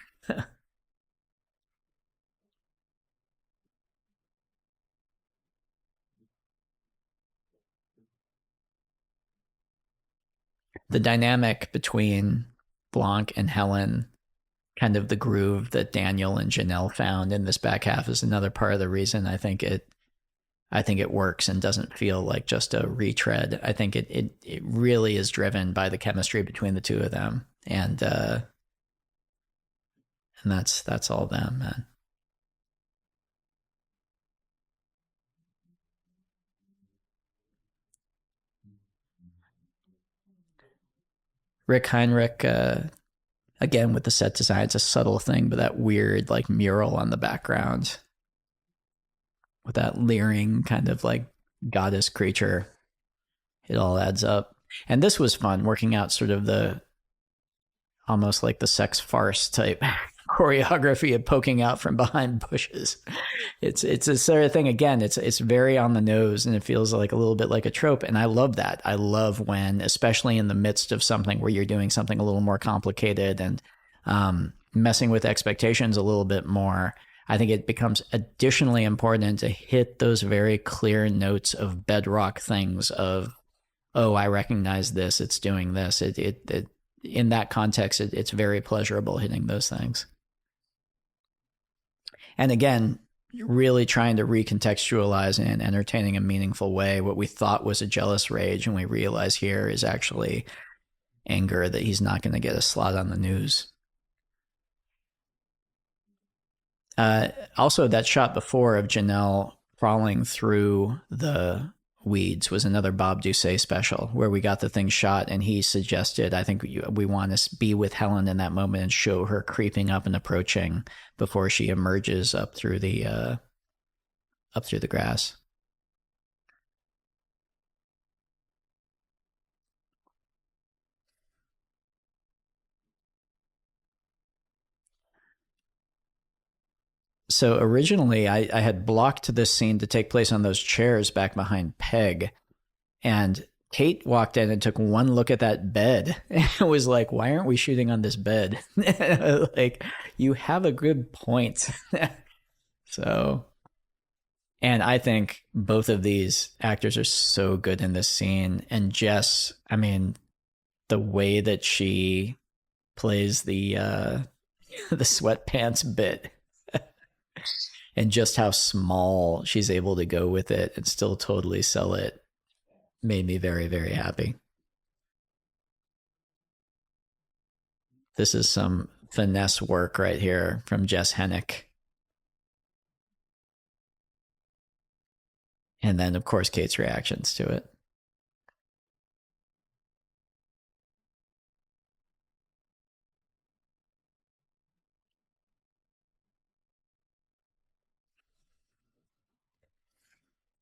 The dynamic between Blanc and Helen, kind of the groove that Daniel and Janelle found in this back half, is another part of the reason I think it works and doesn't feel like just a retread. I think it really is driven by the chemistry between the two of them, and that's all them, man. Rick Heinrich, again with the set design, it's a subtle thing, but that weird like mural on the background with that leering kind of like goddess creature, it all adds up. And this was fun working out sort of the almost like the sex farce type choreography of poking out from behind bushes. It's a sort of thing. Again, it's very on the nose, and it feels like a little bit like a trope. And I love that. I love when, especially in the midst of something where you're doing something a little more complicated and messing with expectations a little bit more. I think it becomes additionally important to hit those very clear notes of bedrock things of, oh, I recognize this. It's doing this. It in that context, it's very pleasurable hitting those things. And again, really trying to recontextualize in an entertaining and meaningful way what we thought was a jealous rage, and we realize here is actually anger that he's not going to get a slot on the news. Also, that shot before of Janelle crawling through the weeds was another Bob Doucet special where we got the thing shot, and he suggested, I think we want to be with Helen in that moment and show her creeping up and approaching before she emerges up through the grass. So originally, I had blocked this scene to take place on those chairs back behind Peg, and Kate walked in and took one look at that bed and was like, why aren't we shooting on this bed? Like, you have a good point. So, and I think both of these actors are so good in this scene. And Jess, I mean, the way that she plays the sweatpants bit and just how small she's able to go with it and still totally sell it made me very, very happy. This is some finesse work right here from Jess Hennick. And then, of course, Kate's reactions to it.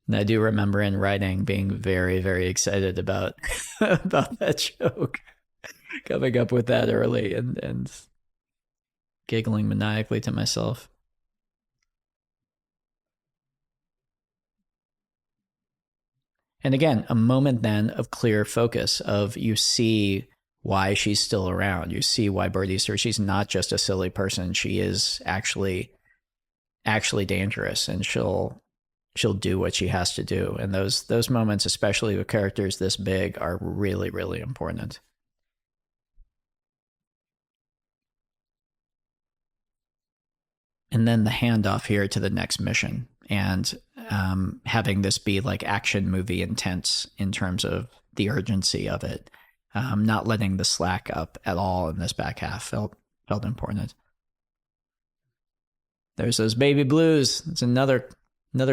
And I do remember in writing being very, very excited about about that joke, coming up with that early and giggling maniacally to myself. And again, a moment then of clear focus of you see why she's still around. You see why Birdie's her. She's not just a silly person. She is actually dangerous, and she'll do what she has to do. And those moments, especially with characters this big, are really, really important. And then the handoff here to the next mission, and having this be like action movie intense in terms of the urgency of it, not letting the slack up at all in this back half felt important. There's those baby blues. It's another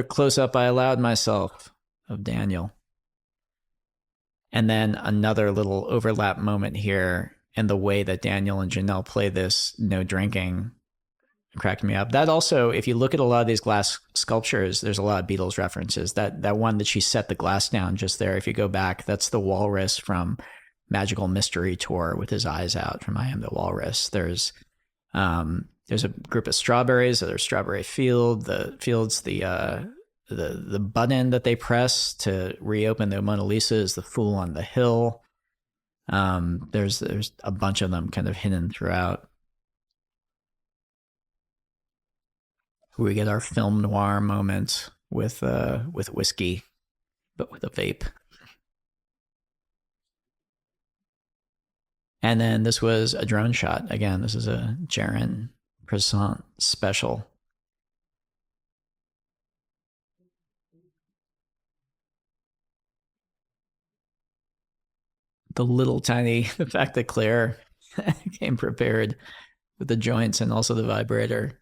close up I allowed myself of Daniel. And then another little overlap moment here in the way that Daniel and Janelle play this no drinking cracked me up. That also, if you look at a lot of these glass sculptures, there's a lot of Beatles references. That one that she set the glass down just there, if you go back, that's the walrus from Magical Mystery Tour with his eyes out from I Am the Walrus. There's a group of strawberries. There's Strawberry Field. The fields, the button that they press to reopen the Mona Lisa is the Fool on the Hill. There's a bunch of them kind of hidden throughout. We get our film noir moment with whiskey, but with a vape. And then this was a drone shot. Again, this is a Jaron Present special. The fact that Claire came prepared with the joints and also the vibrator.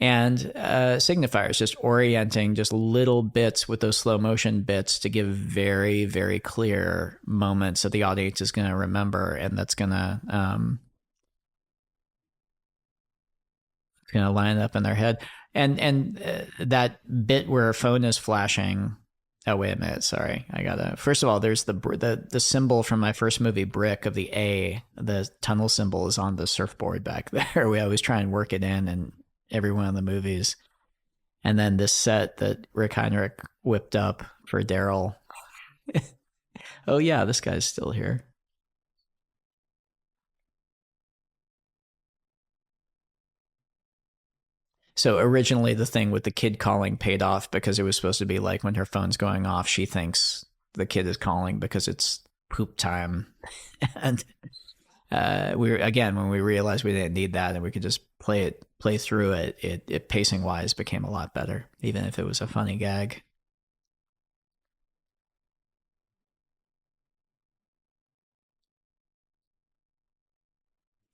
And signifiers, just orienting just little bits with those slow motion bits to give very, very clear moments that the audience is going to remember, and that's going to line up in their head. And that bit where a phone is flashing. Oh, wait a minute. Sorry. First of all, there's the symbol from my first movie, Brick, of the A. The tunnel symbol is on the surfboard back there. We always try and work it in and every one of the movies. And then this set that Rick Heinrich whipped up for Daryl. Oh, yeah, this guy's still here. So originally the thing with the kid calling paid off because it was supposed to be like when her phone's going off, she thinks the kid is calling because it's poop time. And when we realized we didn't need that and we could just play through it, it pacing wise became a lot better, even if it was a funny gag.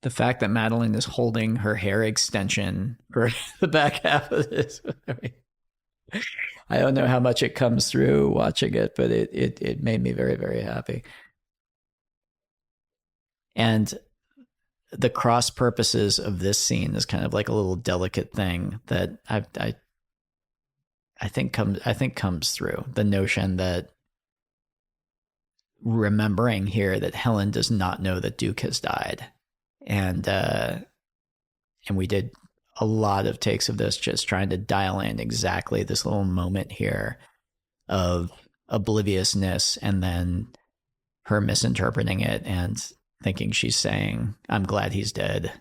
The fact that Madeline is holding her hair extension for the back half of this. I don't know how much it comes through watching it, but it made me very, very happy. And the cross purposes of this scene is kind of like a little delicate thing that I think comes through the notion that remembering here that Helen does not know that Duke has died. And we did a lot of takes of this just trying to dial in exactly this little moment here of obliviousness and then her misinterpreting it and thinking she's saying, I'm glad he's dead.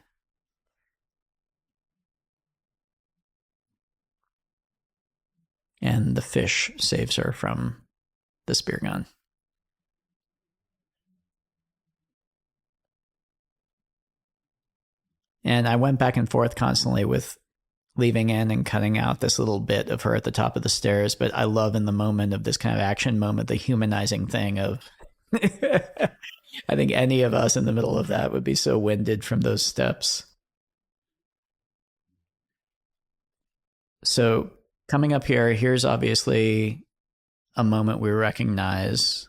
And the fish saves her from the spear gun. And I went back and forth constantly with leaving in and cutting out this little bit of her at the top of the stairs. But I love in the moment of this kind of action moment, the humanizing thing of, I think any of us in the middle of that would be so winded from those steps. So coming up here, here's obviously a moment we recognize.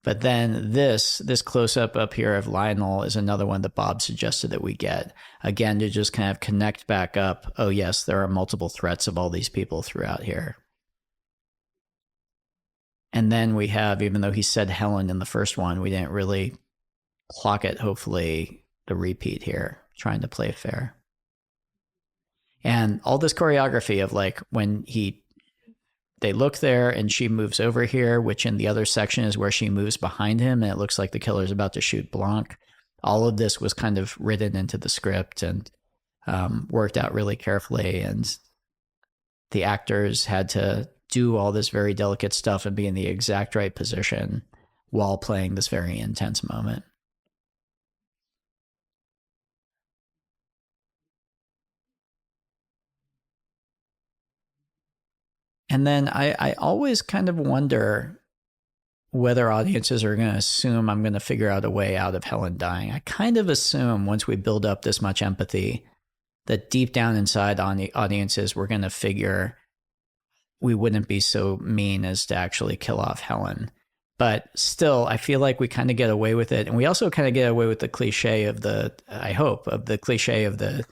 But then this close-up up here of Lionel is another one that Bob suggested that we get. Again, to just kind of connect back up, oh yes, there are multiple threats of all these people throughout here. And then we have, even though he said Helen in the first one, we didn't really clock it, hopefully, the repeat here, trying to play fair. And all this choreography of like when they look there and she moves over here, which in the other section is where she moves behind him and it looks like the killer's about to shoot Blanc. All of this was kind of written into the script and worked out really carefully. And the actors had to do all this very delicate stuff and be in the exact right position while playing this very intense moment. And then I always kind of wonder whether audiences are going to assume I'm going to figure out a way out of Helen dying. I kind of assume once we build up this much empathy that deep down inside on the audiences, we're going to figure we wouldn't be so mean as to actually kill off Helen. But still, I feel like we kind of get away with it. And we also kind of get away with the cliche of the, I hope, of the cliche of the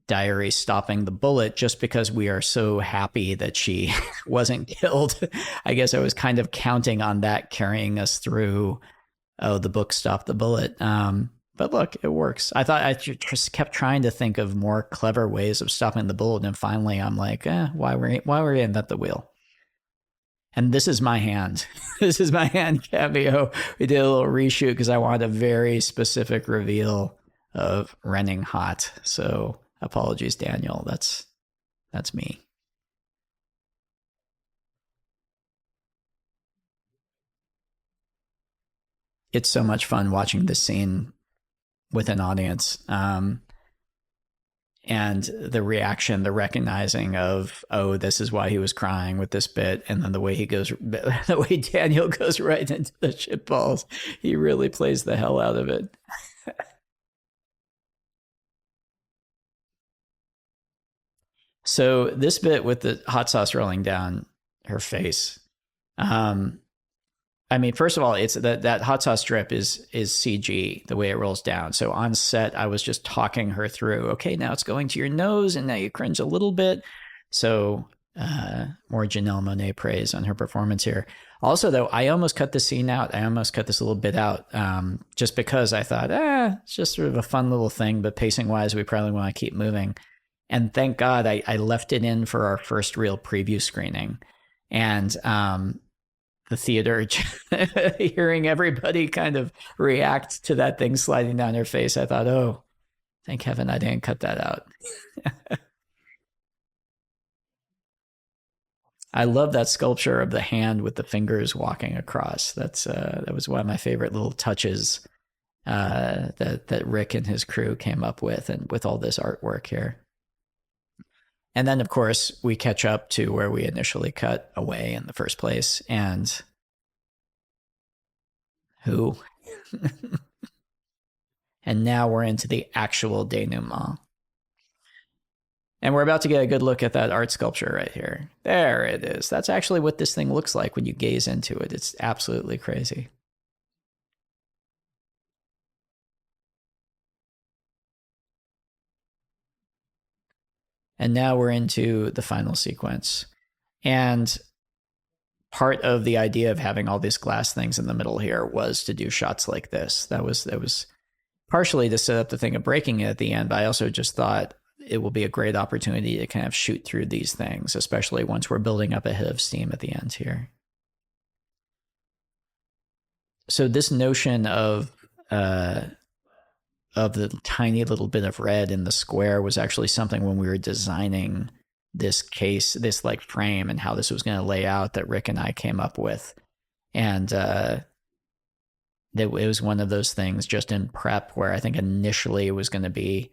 diary stopping the bullet, just because we are so happy that she wasn't killed. I guess I was kind of counting on that carrying us through. Oh, the book stopped the bullet. But look, it works. I thought I just kept trying to think of more clever ways of stopping the bullet, and finally I'm like, why reinvent the wheel? And this is my hand. This is my hand cameo. We did a little reshoot because I wanted a very specific reveal of Renning hot. So apologies, Daniel. That's me. It's so much fun watching this scene with an audience. And the reaction, the recognizing of, oh, this is why he was crying with this bit. And then the way the way Daniel goes right into the shit balls, he really plays the hell out of it. So this bit with the hot sauce rolling down her face, I mean, first of all, it's that hot sauce drip is CG the way it rolls down. So on set, I was just talking her through. Okay, now it's going to your nose, and now you cringe a little bit. So more Janelle Monáe praise on her performance here. Also, though, I almost cut the scene out. I almost cut this little bit out, just because I thought, it's just sort of a fun little thing. But pacing wise, we probably want to keep moving. And thank God I left it in for our first real preview screening, and the theater, hearing everybody kind of react to that thing sliding down her face, I thought, oh, thank heaven I didn't cut that out. I love that sculpture of the hand with the fingers walking across. That was one of my favorite little touches that Rick and his crew came up with, and with all this artwork here. And then, of course, we catch up to where we initially cut away in the first place. And who? And now we're into the actual denouement. And we're about to get a good look at that art sculpture right here. There it is. That's actually what this thing looks like when you gaze into it. It's absolutely crazy. And now we're into the final sequence. And part of the idea of having all these glass things in the middle here was to do shots like this. That was partially to set up the thing of breaking it at the end, but I also just thought it will be a great opportunity to kind of shoot through these things, especially once we're building up a head of steam at the end here. So this notion of the tiny little bit of red in the square was actually something when we were designing this case, this like frame, and how this was going to lay out, that Rick and I came up with. And it was one of those things just in prep where I think initially it was going to be,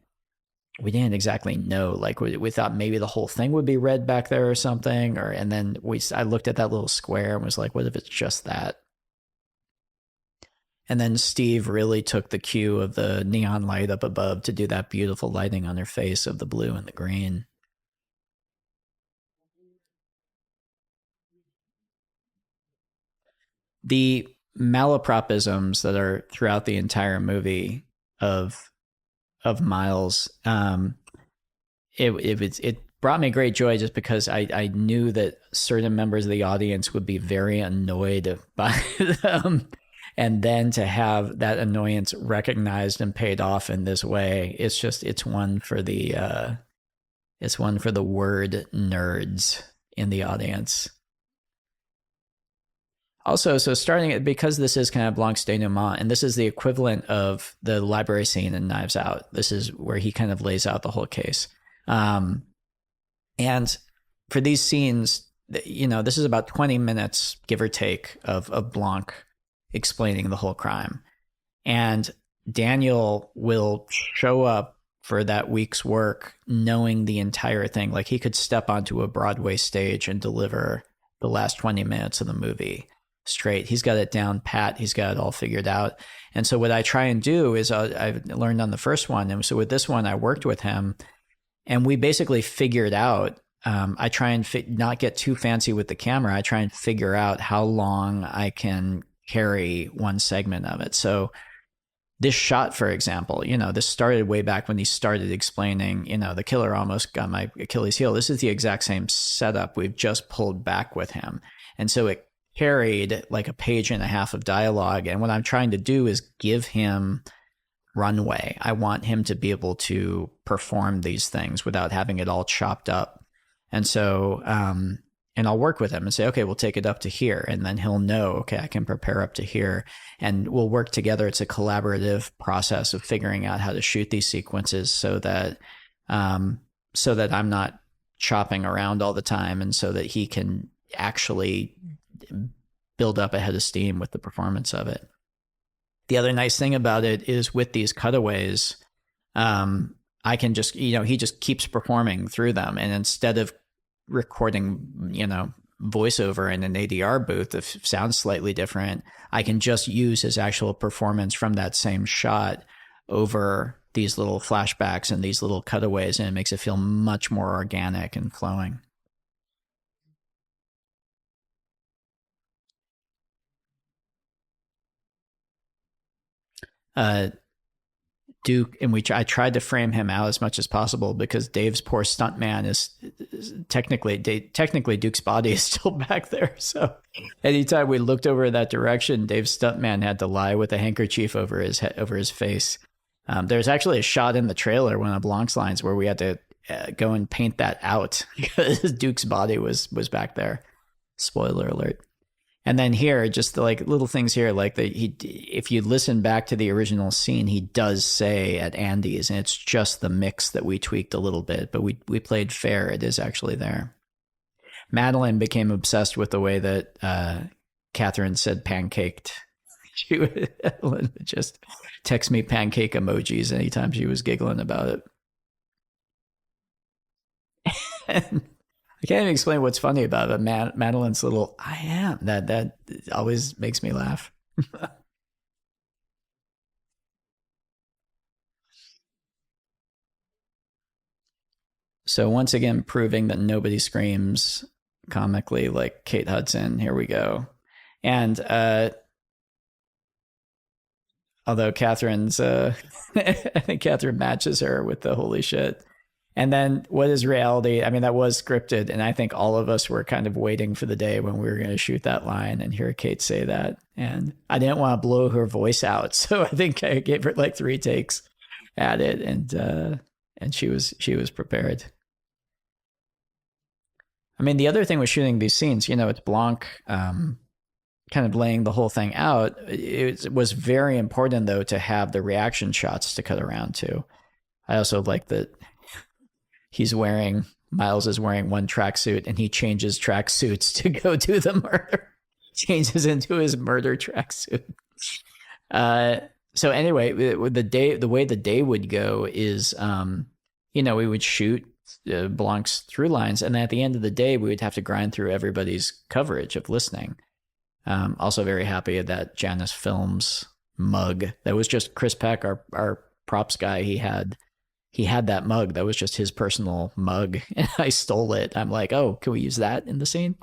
we didn't exactly know, like we thought maybe the whole thing would be red back there or something, and then I looked at that little square and was like, what if it's just that? And then Steve really took the cue of the neon light up above to do that beautiful lighting on her face of the blue and the green. The malapropisms that are throughout the entire movie of Miles, it brought me great joy, just because I knew that certain members of the audience would be very annoyed by them. And then to have that annoyance recognized and paid off in this way, it's one for the word nerds in the audience. Also, so starting, because this is kind of Blanc's denouement, and this is the equivalent of the library scene in Knives Out. This is where he kind of lays out the whole case. And for these scenes, this is about 20 minutes, give or take, of Blanc explaining the whole crime. And Daniel will show up for that week's work knowing the entire thing. Like, he could step onto a Broadway stage and deliver the last 20 minutes of the movie. straight. He's got it down pat. He's got it all figured out. And so what I try and do is I've learned on the first one. And so with this one, I worked with him and we basically figured out, I try and not get too fancy with the camera. I try and figure out how long I can carry one segment of it. So this shot, for example, this started way back when he started explaining, the killer almost got my Achilles heel. This is the exact same setup. We've just pulled back with him. And so it carried like a page and a half of dialogue. And what I'm trying to do is give him runway. I want him to be able to perform these things without having it all chopped up. And so, and I'll work with him and say, okay, we'll take it up to here. And then he'll know, okay, I can prepare up to here. And we'll work together. It's a collaborative process of figuring out how to shoot these sequences so that I'm not chopping around all the time, and so that he can actually build up a head of steam with the performance of it. The other nice thing about it is with these cutaways, I can just, he just keeps performing through them. And instead of recording, voiceover in an ADR booth that sounds slightly different, I can just use his actual performance from that same shot over these little flashbacks and these little cutaways, and it makes it feel much more organic and flowing. Duke, and I tried to frame him out as much as possible because Dave's poor stuntman is technically Duke's body is still back there. So anytime we looked over that direction, Dave's stuntman had to lie with a handkerchief over his face. There's actually a shot in the trailer, one of Blanc's lines, where we had to go and paint that out because Duke's body was back there. Spoiler alert. And then here, just like little things here, like if you listen back to the original scene, he does say at Andy's, and it's just the mix that we tweaked a little bit, but we played fair. It is actually there. Madeline became obsessed with the way that Catherine said pancaked. She would just text me pancake emojis anytime she was giggling about it. And I can't even explain what's funny about it. Madeline's little "I am" that always makes me laugh. So once again, proving that nobody screams comically like Kate Hudson. Here we go. And although Catherine's, I think Catherine matches her with the holy shit. And then what is reality? I mean, that was scripted, and I think all of us were kind of waiting for the day when we were going to shoot that line and hear Kate say that. And I didn't want to blow her voice out, so I think I gave her like 3 takes at it, and she was prepared. I mean, the other thing with shooting these scenes, it's Blanc kind of laying the whole thing out. It was very important, though, to have the reaction shots to cut around to. I also like that Miles is wearing one tracksuit and he changes tracksuits to go do the murder. Changes into his murder tracksuit. So anyway, the way the day would go is, we would shoot Blanc's through lines, and then at the end of the day, we would have to grind through everybody's coverage of listening. Also very happy that Janus Films mug. That was just Chris Peck, our props guy. He had that mug. That was just his personal mug, and I stole it. I'm like, oh, can we use that in the scene?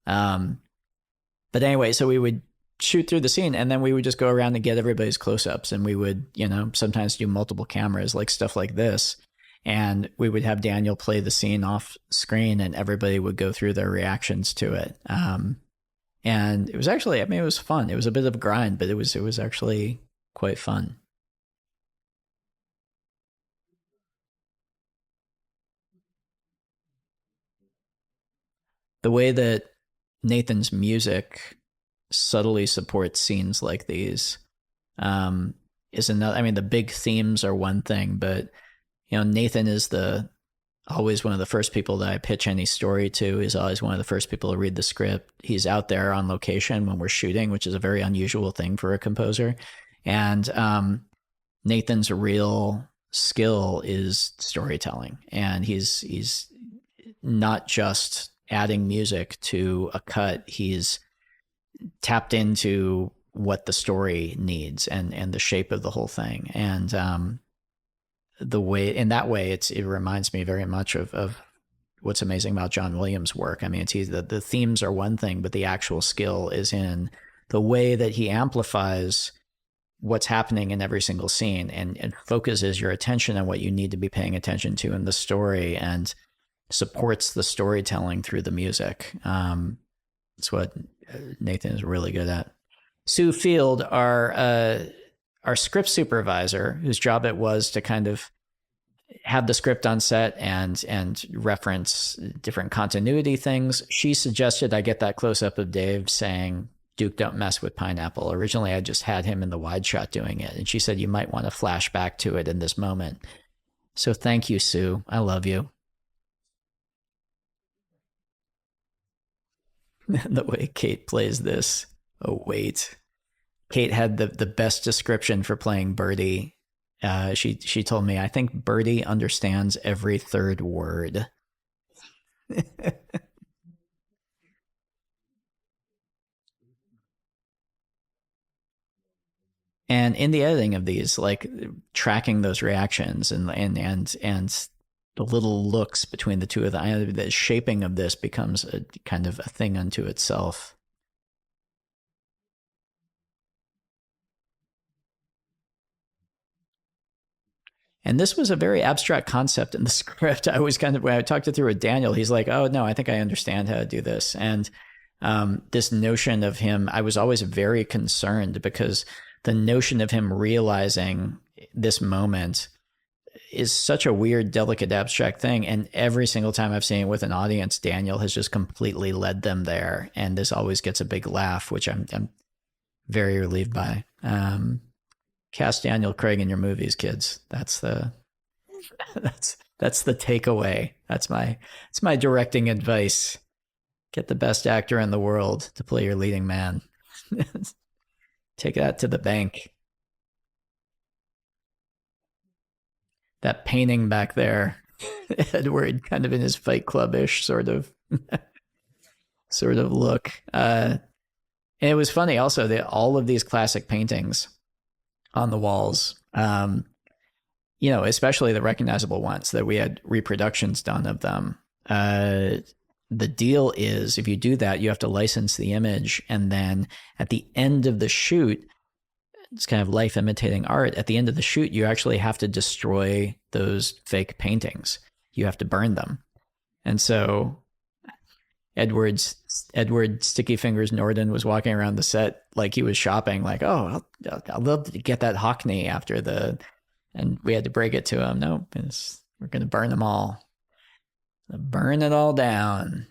But anyway, so we would shoot through the scene, and then we would just go around and get everybody's close-ups, and we would, sometimes do multiple cameras, like stuff like this, and we would have Daniel play the scene off screen, and everybody would go through their reactions to it. And it was actually, it was fun. It was a bit of a grind, but it was actually quite fun. The way that Nathan's music subtly supports scenes like these is another. I mean, the big themes are one thing, but Nathan is always one of the first people that I pitch any story to. He's always one of the first people to read the script. He's out there on location when we're shooting, which is a very unusual thing for a composer. And Nathan's real skill is storytelling, and he's not just adding music to a cut. He's tapped into what the story needs and the shape of the whole thing. And the way, in that way, it reminds me very much of what's amazing about John Williams' work. I mean, the themes are one thing, but the actual skill is in the way that he amplifies what's happening in every single scene and focuses your attention on what you need to be paying attention to in the story and supports the storytelling through the music. That's what Nathan is really good at. Sue Field, our script supervisor, whose job it was to kind of have the script on set and reference different continuity things, she suggested I get that close up of Dave saying, "Duke, don't mess with pineapple." Originally, I just had him in the wide shot doing it, and she said you might want to flash back to it in this moment. So thank you, Sue. I love you. The way Kate plays this. Oh wait, Kate had the best description for playing Birdie. She told me, I think Birdie understands every third word. And in the editing of these, like tracking those reactions and the little looks between the two of them, the shaping of this becomes a kind of a thing unto itself. And this was a very abstract concept in the script. I was kind of, when I talked it through with Daniel, he's like, "Oh no, I think I understand how to do this." And this notion of him, I was always very concerned because the notion of him realizing this moment is such a weird, delicate, abstract thing. And every single time I've seen it with an audience, Daniel has just completely led them there. And this always gets a big laugh, which I'm very relieved by. Cast Daniel Craig in your movies, kids. That's the that's the takeaway. That's my directing advice. Get the best actor in the world to play your leading man. Take that to the bank. That painting back there, Edward, kind of in his Fight Club-ish sort of look. And it was funny also that all of these classic paintings on the walls, especially the recognizable ones that we had reproductions done of them. The deal is if you do that, you have to license the image. And then at the end of the shoot, it's kind of life imitating art. At the end of the shoot, you actually have to destroy those fake paintings. You have to burn them. And so Edward Sticky Fingers Norden was walking around the set like he was shopping, like, "Oh, I'll love to get that Hockney after and we had to break it to him. No, we're going to burn them all. Burn it all down."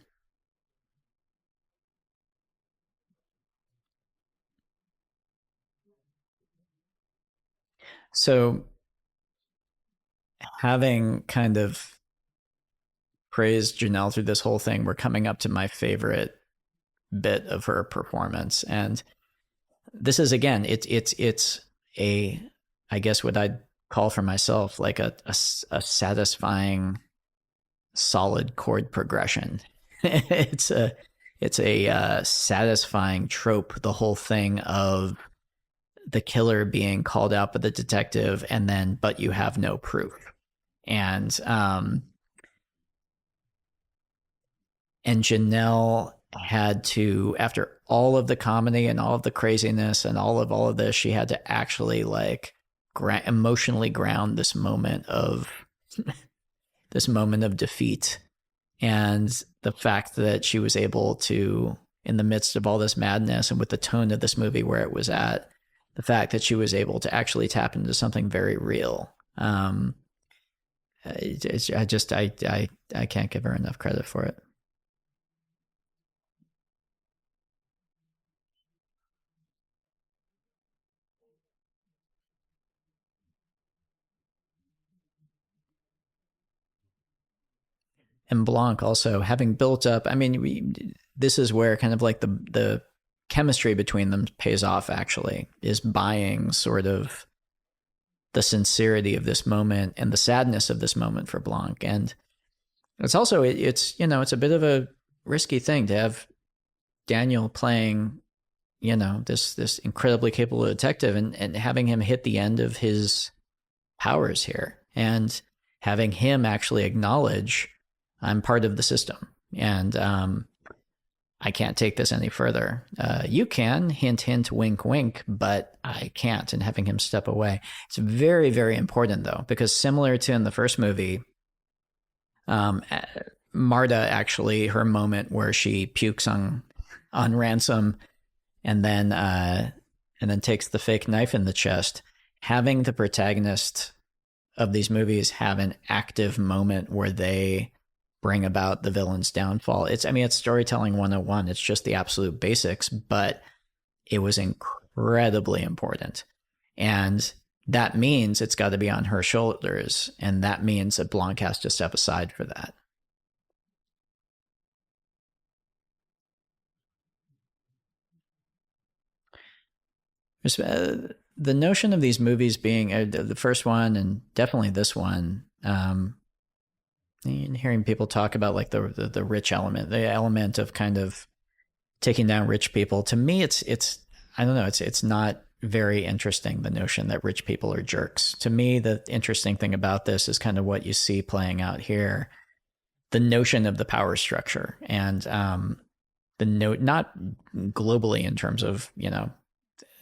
So having kind of praised Janelle through this whole thing, we're coming up to my favorite bit of her performance. And this is, again, it's a, I guess what I'd call for myself like a satisfying solid chord progression. it's a satisfying trope, the whole thing of the killer being called out by the detective and then but you have no proof. And Janelle had to, after all of the comedy and all of the craziness and all of this, she had to actually like emotionally ground this moment of defeat. And the fact that she was able to, in the midst of all this madness and with the tone of this movie where it was at, the fact that she was able to actually tap into something very real. I can't give her enough credit for it. And Blanc also having built up, I mean, this is where kind of like the chemistry between them pays off, actually, is buying sort of the sincerity of this moment and the sadness of this moment for Blanc. And it's also, it's a bit of a risky thing to have Daniel playing this incredibly capable detective, and having him hit the end of his powers here, and having him actually acknowledge, I'm part of the system, and I can't take this any further. You can, hint, hint, wink, wink, but I can't, and having him step away. It's very, very important, though, because similar to in the first movie, Marta actually, her moment where she pukes on Ransom, and then takes the fake knife in the chest. Having the protagonist of these movies have an active moment where they bring about the villain's downfall. It's storytelling 101. It's just the absolute basics, but it was incredibly important. And that means it's got to be on her shoulders. And that means that Blanc has to step aside for that. The notion of these movies being the first one, and definitely this one, hearing people talk about like the rich element, the element of kind of taking down rich people. To me, it's I don't know, it's not very interesting, the notion that rich people are jerks. To me, the interesting thing about this is kind of what you see playing out here, the notion of the power structure, and the note, not globally in terms of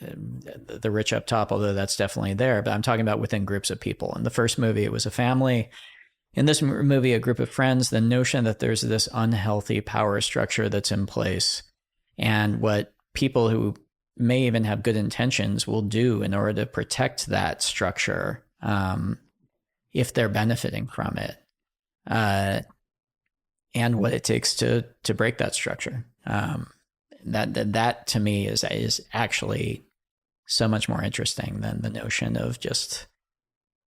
the rich up top, although that's definitely there, but I'm talking about within groups of people. In the first movie, it was a family. In this movie, a group of friends. The notion that there's this unhealthy power structure that's in place, and what people who may even have good intentions will do in order to protect that structure, if they're benefiting from it, and what it takes to break that structure. That to me is actually so much more interesting than the notion of just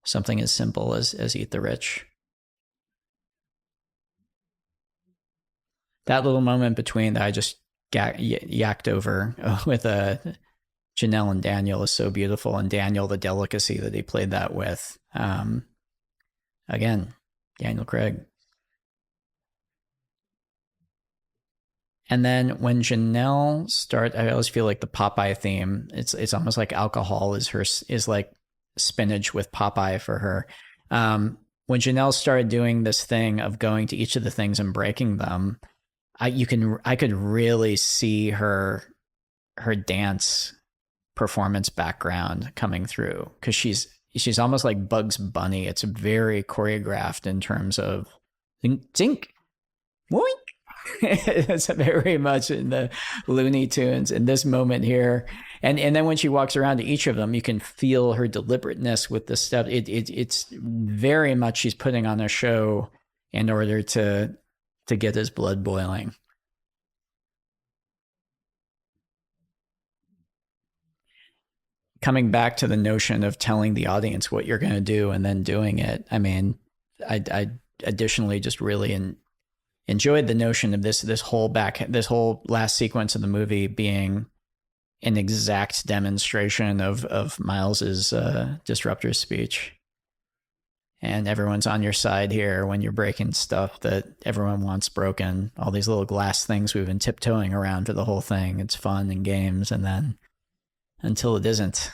something as simple as eat the rich. That little moment between that I just yacked over with Janelle and Daniel is so beautiful, and Daniel, the delicacy that he played that with. Again, Daniel Craig. And then when Janelle I always feel like the Popeye theme. It's almost like alcohol is like spinach with Popeye for her. When Janelle started doing this thing of going to each of the things and breaking them, I could really see her dance performance background coming through, because she's almost like Bugs Bunny. It's very choreographed in terms of zink, boink. It's very much in the Looney Tunes in this moment here, and then when she walks around to each of them, you can feel her deliberateness with the step. It's very much she's putting on a show in order to get his blood boiling. Coming back to the notion of telling the audience what you're going to do and then doing it. I mean, I additionally just really enjoyed the notion of this whole last sequence of the movie being an exact demonstration of Miles's disruptor speech. And everyone's on your side here when you're breaking stuff that everyone wants broken. All these little glass things we've been tiptoeing around for the whole thing. It's fun and games, and then until it isn't.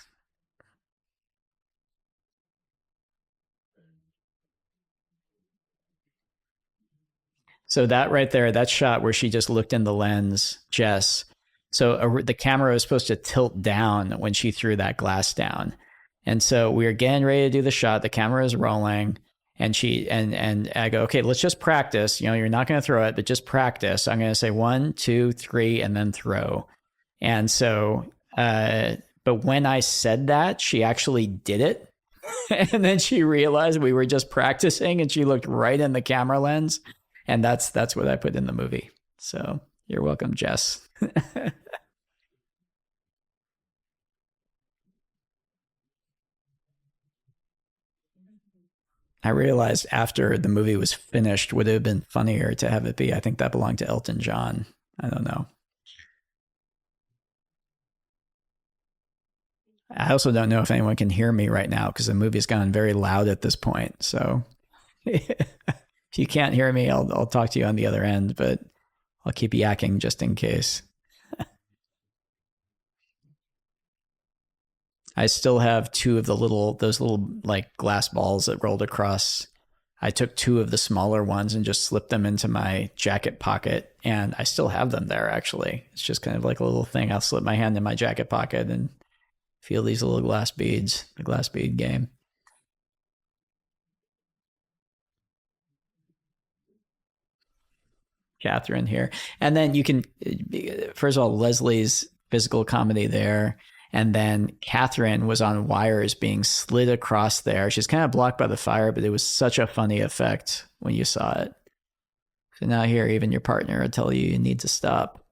So that right there, that shot where she just looked in the lens, Jess. So the camera was supposed to tilt down when she threw that glass down. And so we were getting ready to do the shot. The camera is rolling, and and I go, okay, let's just practice. You're not going to throw it, but just practice. I'm going to say 1, 2, 3, and then throw. And so, but when I said that, she actually did it. And then she realized we were just practicing, and she looked right in the camera lens. And that's what I put in the movie. So you're welcome, Jess. I realized after the movie was finished, would it have been funnier to have it be, I think that belonged to Elton John. I don't know. I also don't know if anyone can hear me right now, because the movie's gone very loud at this point. So if you can't hear me, I'll talk to you on the other end, but I'll keep yakking just in case. I still have two of those little like glass balls that rolled across. I took two of the smaller ones and just slipped them into my jacket pocket, and I still have them there. Actually, it's just kind of like a little thing. I'll slip my hand in my jacket pocket and feel these little glass beads. The glass bead game. Catherine here. And then you can, first of all, Leslie's physical comedy there. And then Catherine was on wires being slid across there. She's kind of blocked by the fire, but it was such a funny effect when you saw it. So now here, even your partner will tell you need to stop.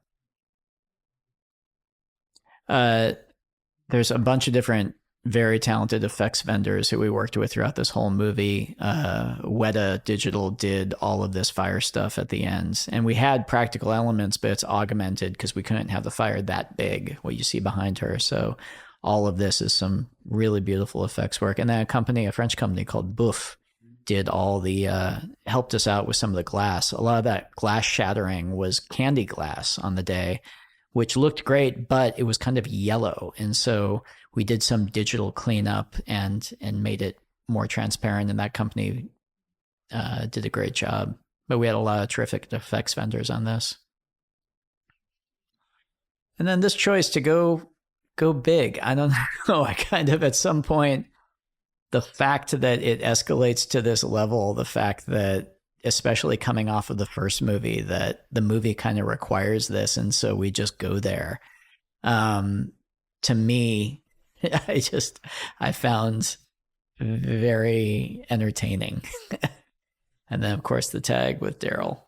Uh, there's a bunch of different very talented effects vendors who we worked with throughout this whole movie. Weta Digital did all of this fire stuff at the end. And we had practical elements, but it's augmented because we couldn't have the fire that big, what you see behind her. So all of this is some really beautiful effects work. And then a French company called Bouffe, did all the, helped us out with some of the glass. A lot of that glass shattering was candy glass on the day, which looked great, but it was kind of yellow. And so we did some digital cleanup and made it more transparent, and that company did a great job. But we had a lot of terrific effects vendors on this. And then this choice to go big. I don't know. I kind of, at some point, the fact that it escalates to this level, the fact that, especially coming off of the first movie, that the movie kind of requires this, and so we just go there. To me, I found very entertaining. And then, of course, the tag with Daryl.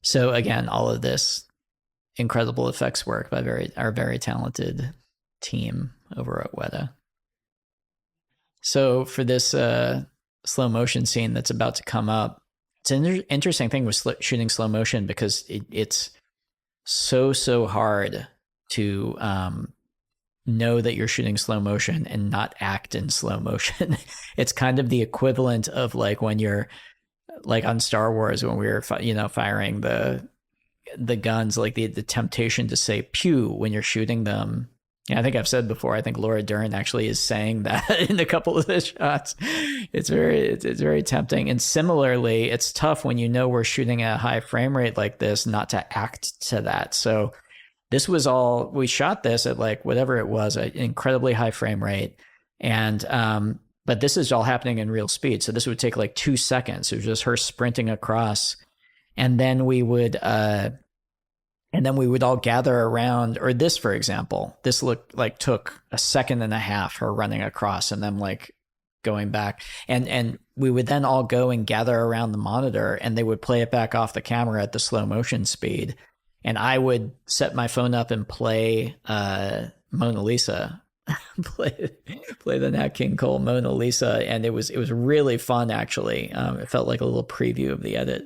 So again, all of this incredible effects work by our very talented team over at Weta. So for this slow motion scene that's about to come up, it's an interesting thing with shooting slow motion because it's so hard to know that you're shooting slow motion and not act in slow motion. It's kind of the equivalent of like when you're like on Star Wars when we were firing the guns, like the temptation to say pew when you're shooting them. Yeah, I think I've said before, I think Laura Dern actually is saying that in a couple of the shots. It's very tempting. And similarly, it's tough when you know we're shooting at a high frame rate like this not to act to that. So this was all, we shot this at like whatever it was, an incredibly high frame rate. And but this is all happening in real speed. So this would take like 2 seconds. It was just her sprinting across. And then we would all gather around, or this, for example, this looked like took a second and a half, her running across and then like going back. And we would then all go and gather around the monitor and they would play it back off the camera at the slow motion speed. And I would set my phone up and play Mona Lisa, play the Nat King Cole Mona Lisa. And it was really fun, actually. It felt like a little preview of the edit.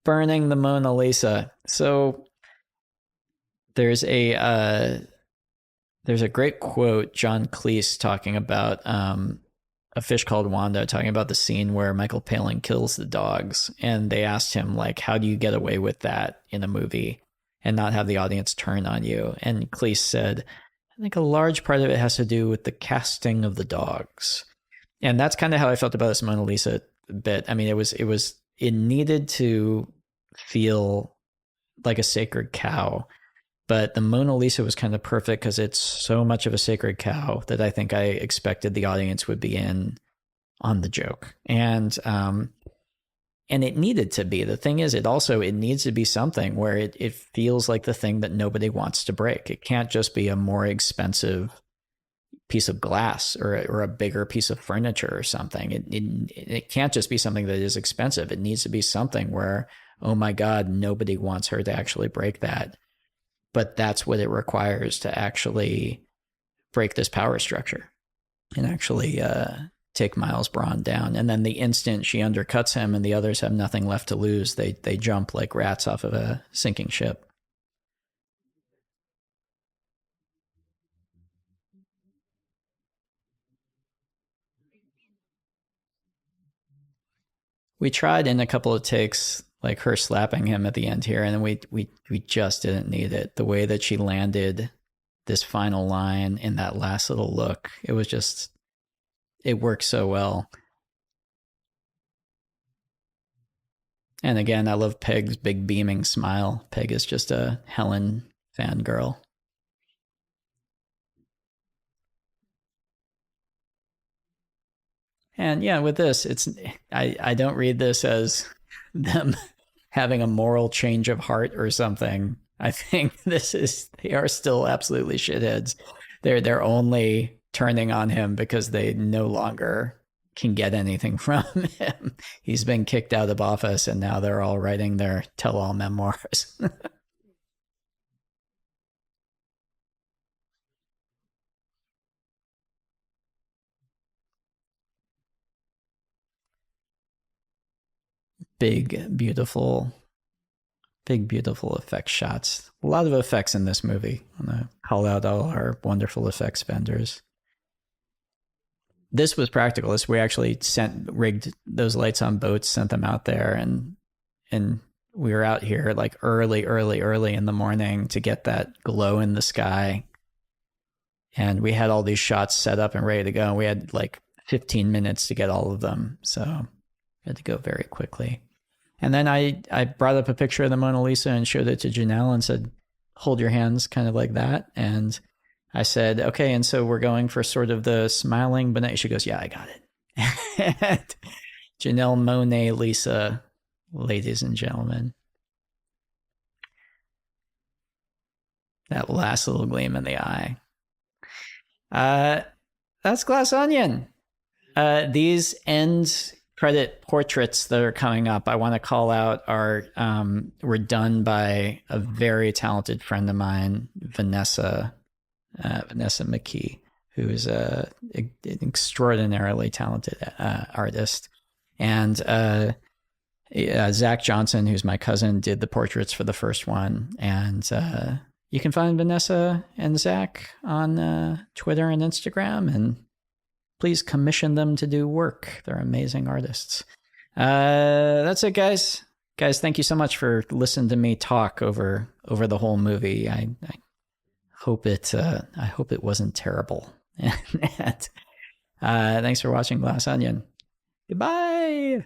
Burning the Mona Lisa. So there's a great quote, John Cleese talking about A Fish Called Wanda, talking about the scene where Michael Palin kills the dogs, and they asked him like, how do you get away with that in a movie and not have the audience turn on you? And Cleese said, I think a large part of it has to do with the casting of the dogs. And that's kind of how I felt about this Mona Lisa bit. I mean, it needed to feel like a sacred cow, but the Mona Lisa was kind of perfect because it's so much of a sacred cow that I think I expected the audience would be in on the joke. And it needed to be. The thing is, it needs to be something where it feels like the thing that nobody wants to break. It can't just be a more expensive piece of glass or a bigger piece of furniture or something. It can't just be something that is expensive. It needs to be something where, oh my God, nobody wants her to actually break that. But that's what it requires to actually break this power structure and actually take Miles Braun down. And then the instant she undercuts him and the others have nothing left to lose, they jump like rats off of a sinking ship. We tried in a couple of takes, like her slapping him at the end here, and we just didn't need it. The way that she landed this final line in that last little look, it was just, it worked so well. And again, I love Peg's big beaming smile. Peg is just a Helen fangirl. And yeah, with this, it's I don't read this as them having a moral change of heart or something. I think this is they are still absolutely shitheads. They're only turning on him because they no longer can get anything from him. He's been kicked out of office, and now they're all writing their tell-all memoirs. big, beautiful, big, beautiful effect shots. A lot of effects in this movie. I want to call out all our wonderful effects vendors. This was practical. This we actually rigged those lights on boats, sent them out there, and we were out here like early in the morning to get that glow in the sky. And we had all these shots set up and ready to go. We had like 15 minutes to get all of them, so we had to go very quickly. And then I brought up a picture of the Mona Lisa and showed it to Janelle and said, "Hold your hands," kind of like that. And I said, "Okay, and so we're going for sort of the smiling but she goes, "Yeah, I got it." And Janelle Monet Lisa, ladies and gentlemen. That last little gleam in the eye. That's Glass Onion. These end credit portraits that are coming up, I want to call out, were done by a very talented friend of mine, Vanessa McKee, who is an extraordinarily talented artist. And Zach Johnson, who's my cousin, did the portraits for the first one. And you can find Vanessa and Zach on Twitter and Instagram, and please commission them to do work. They're amazing artists. That's it, guys. Guys, thank you so much for listening to me talk over the whole movie. I hope it wasn't terrible. And, thanks for watching Glass Onion. Goodbye.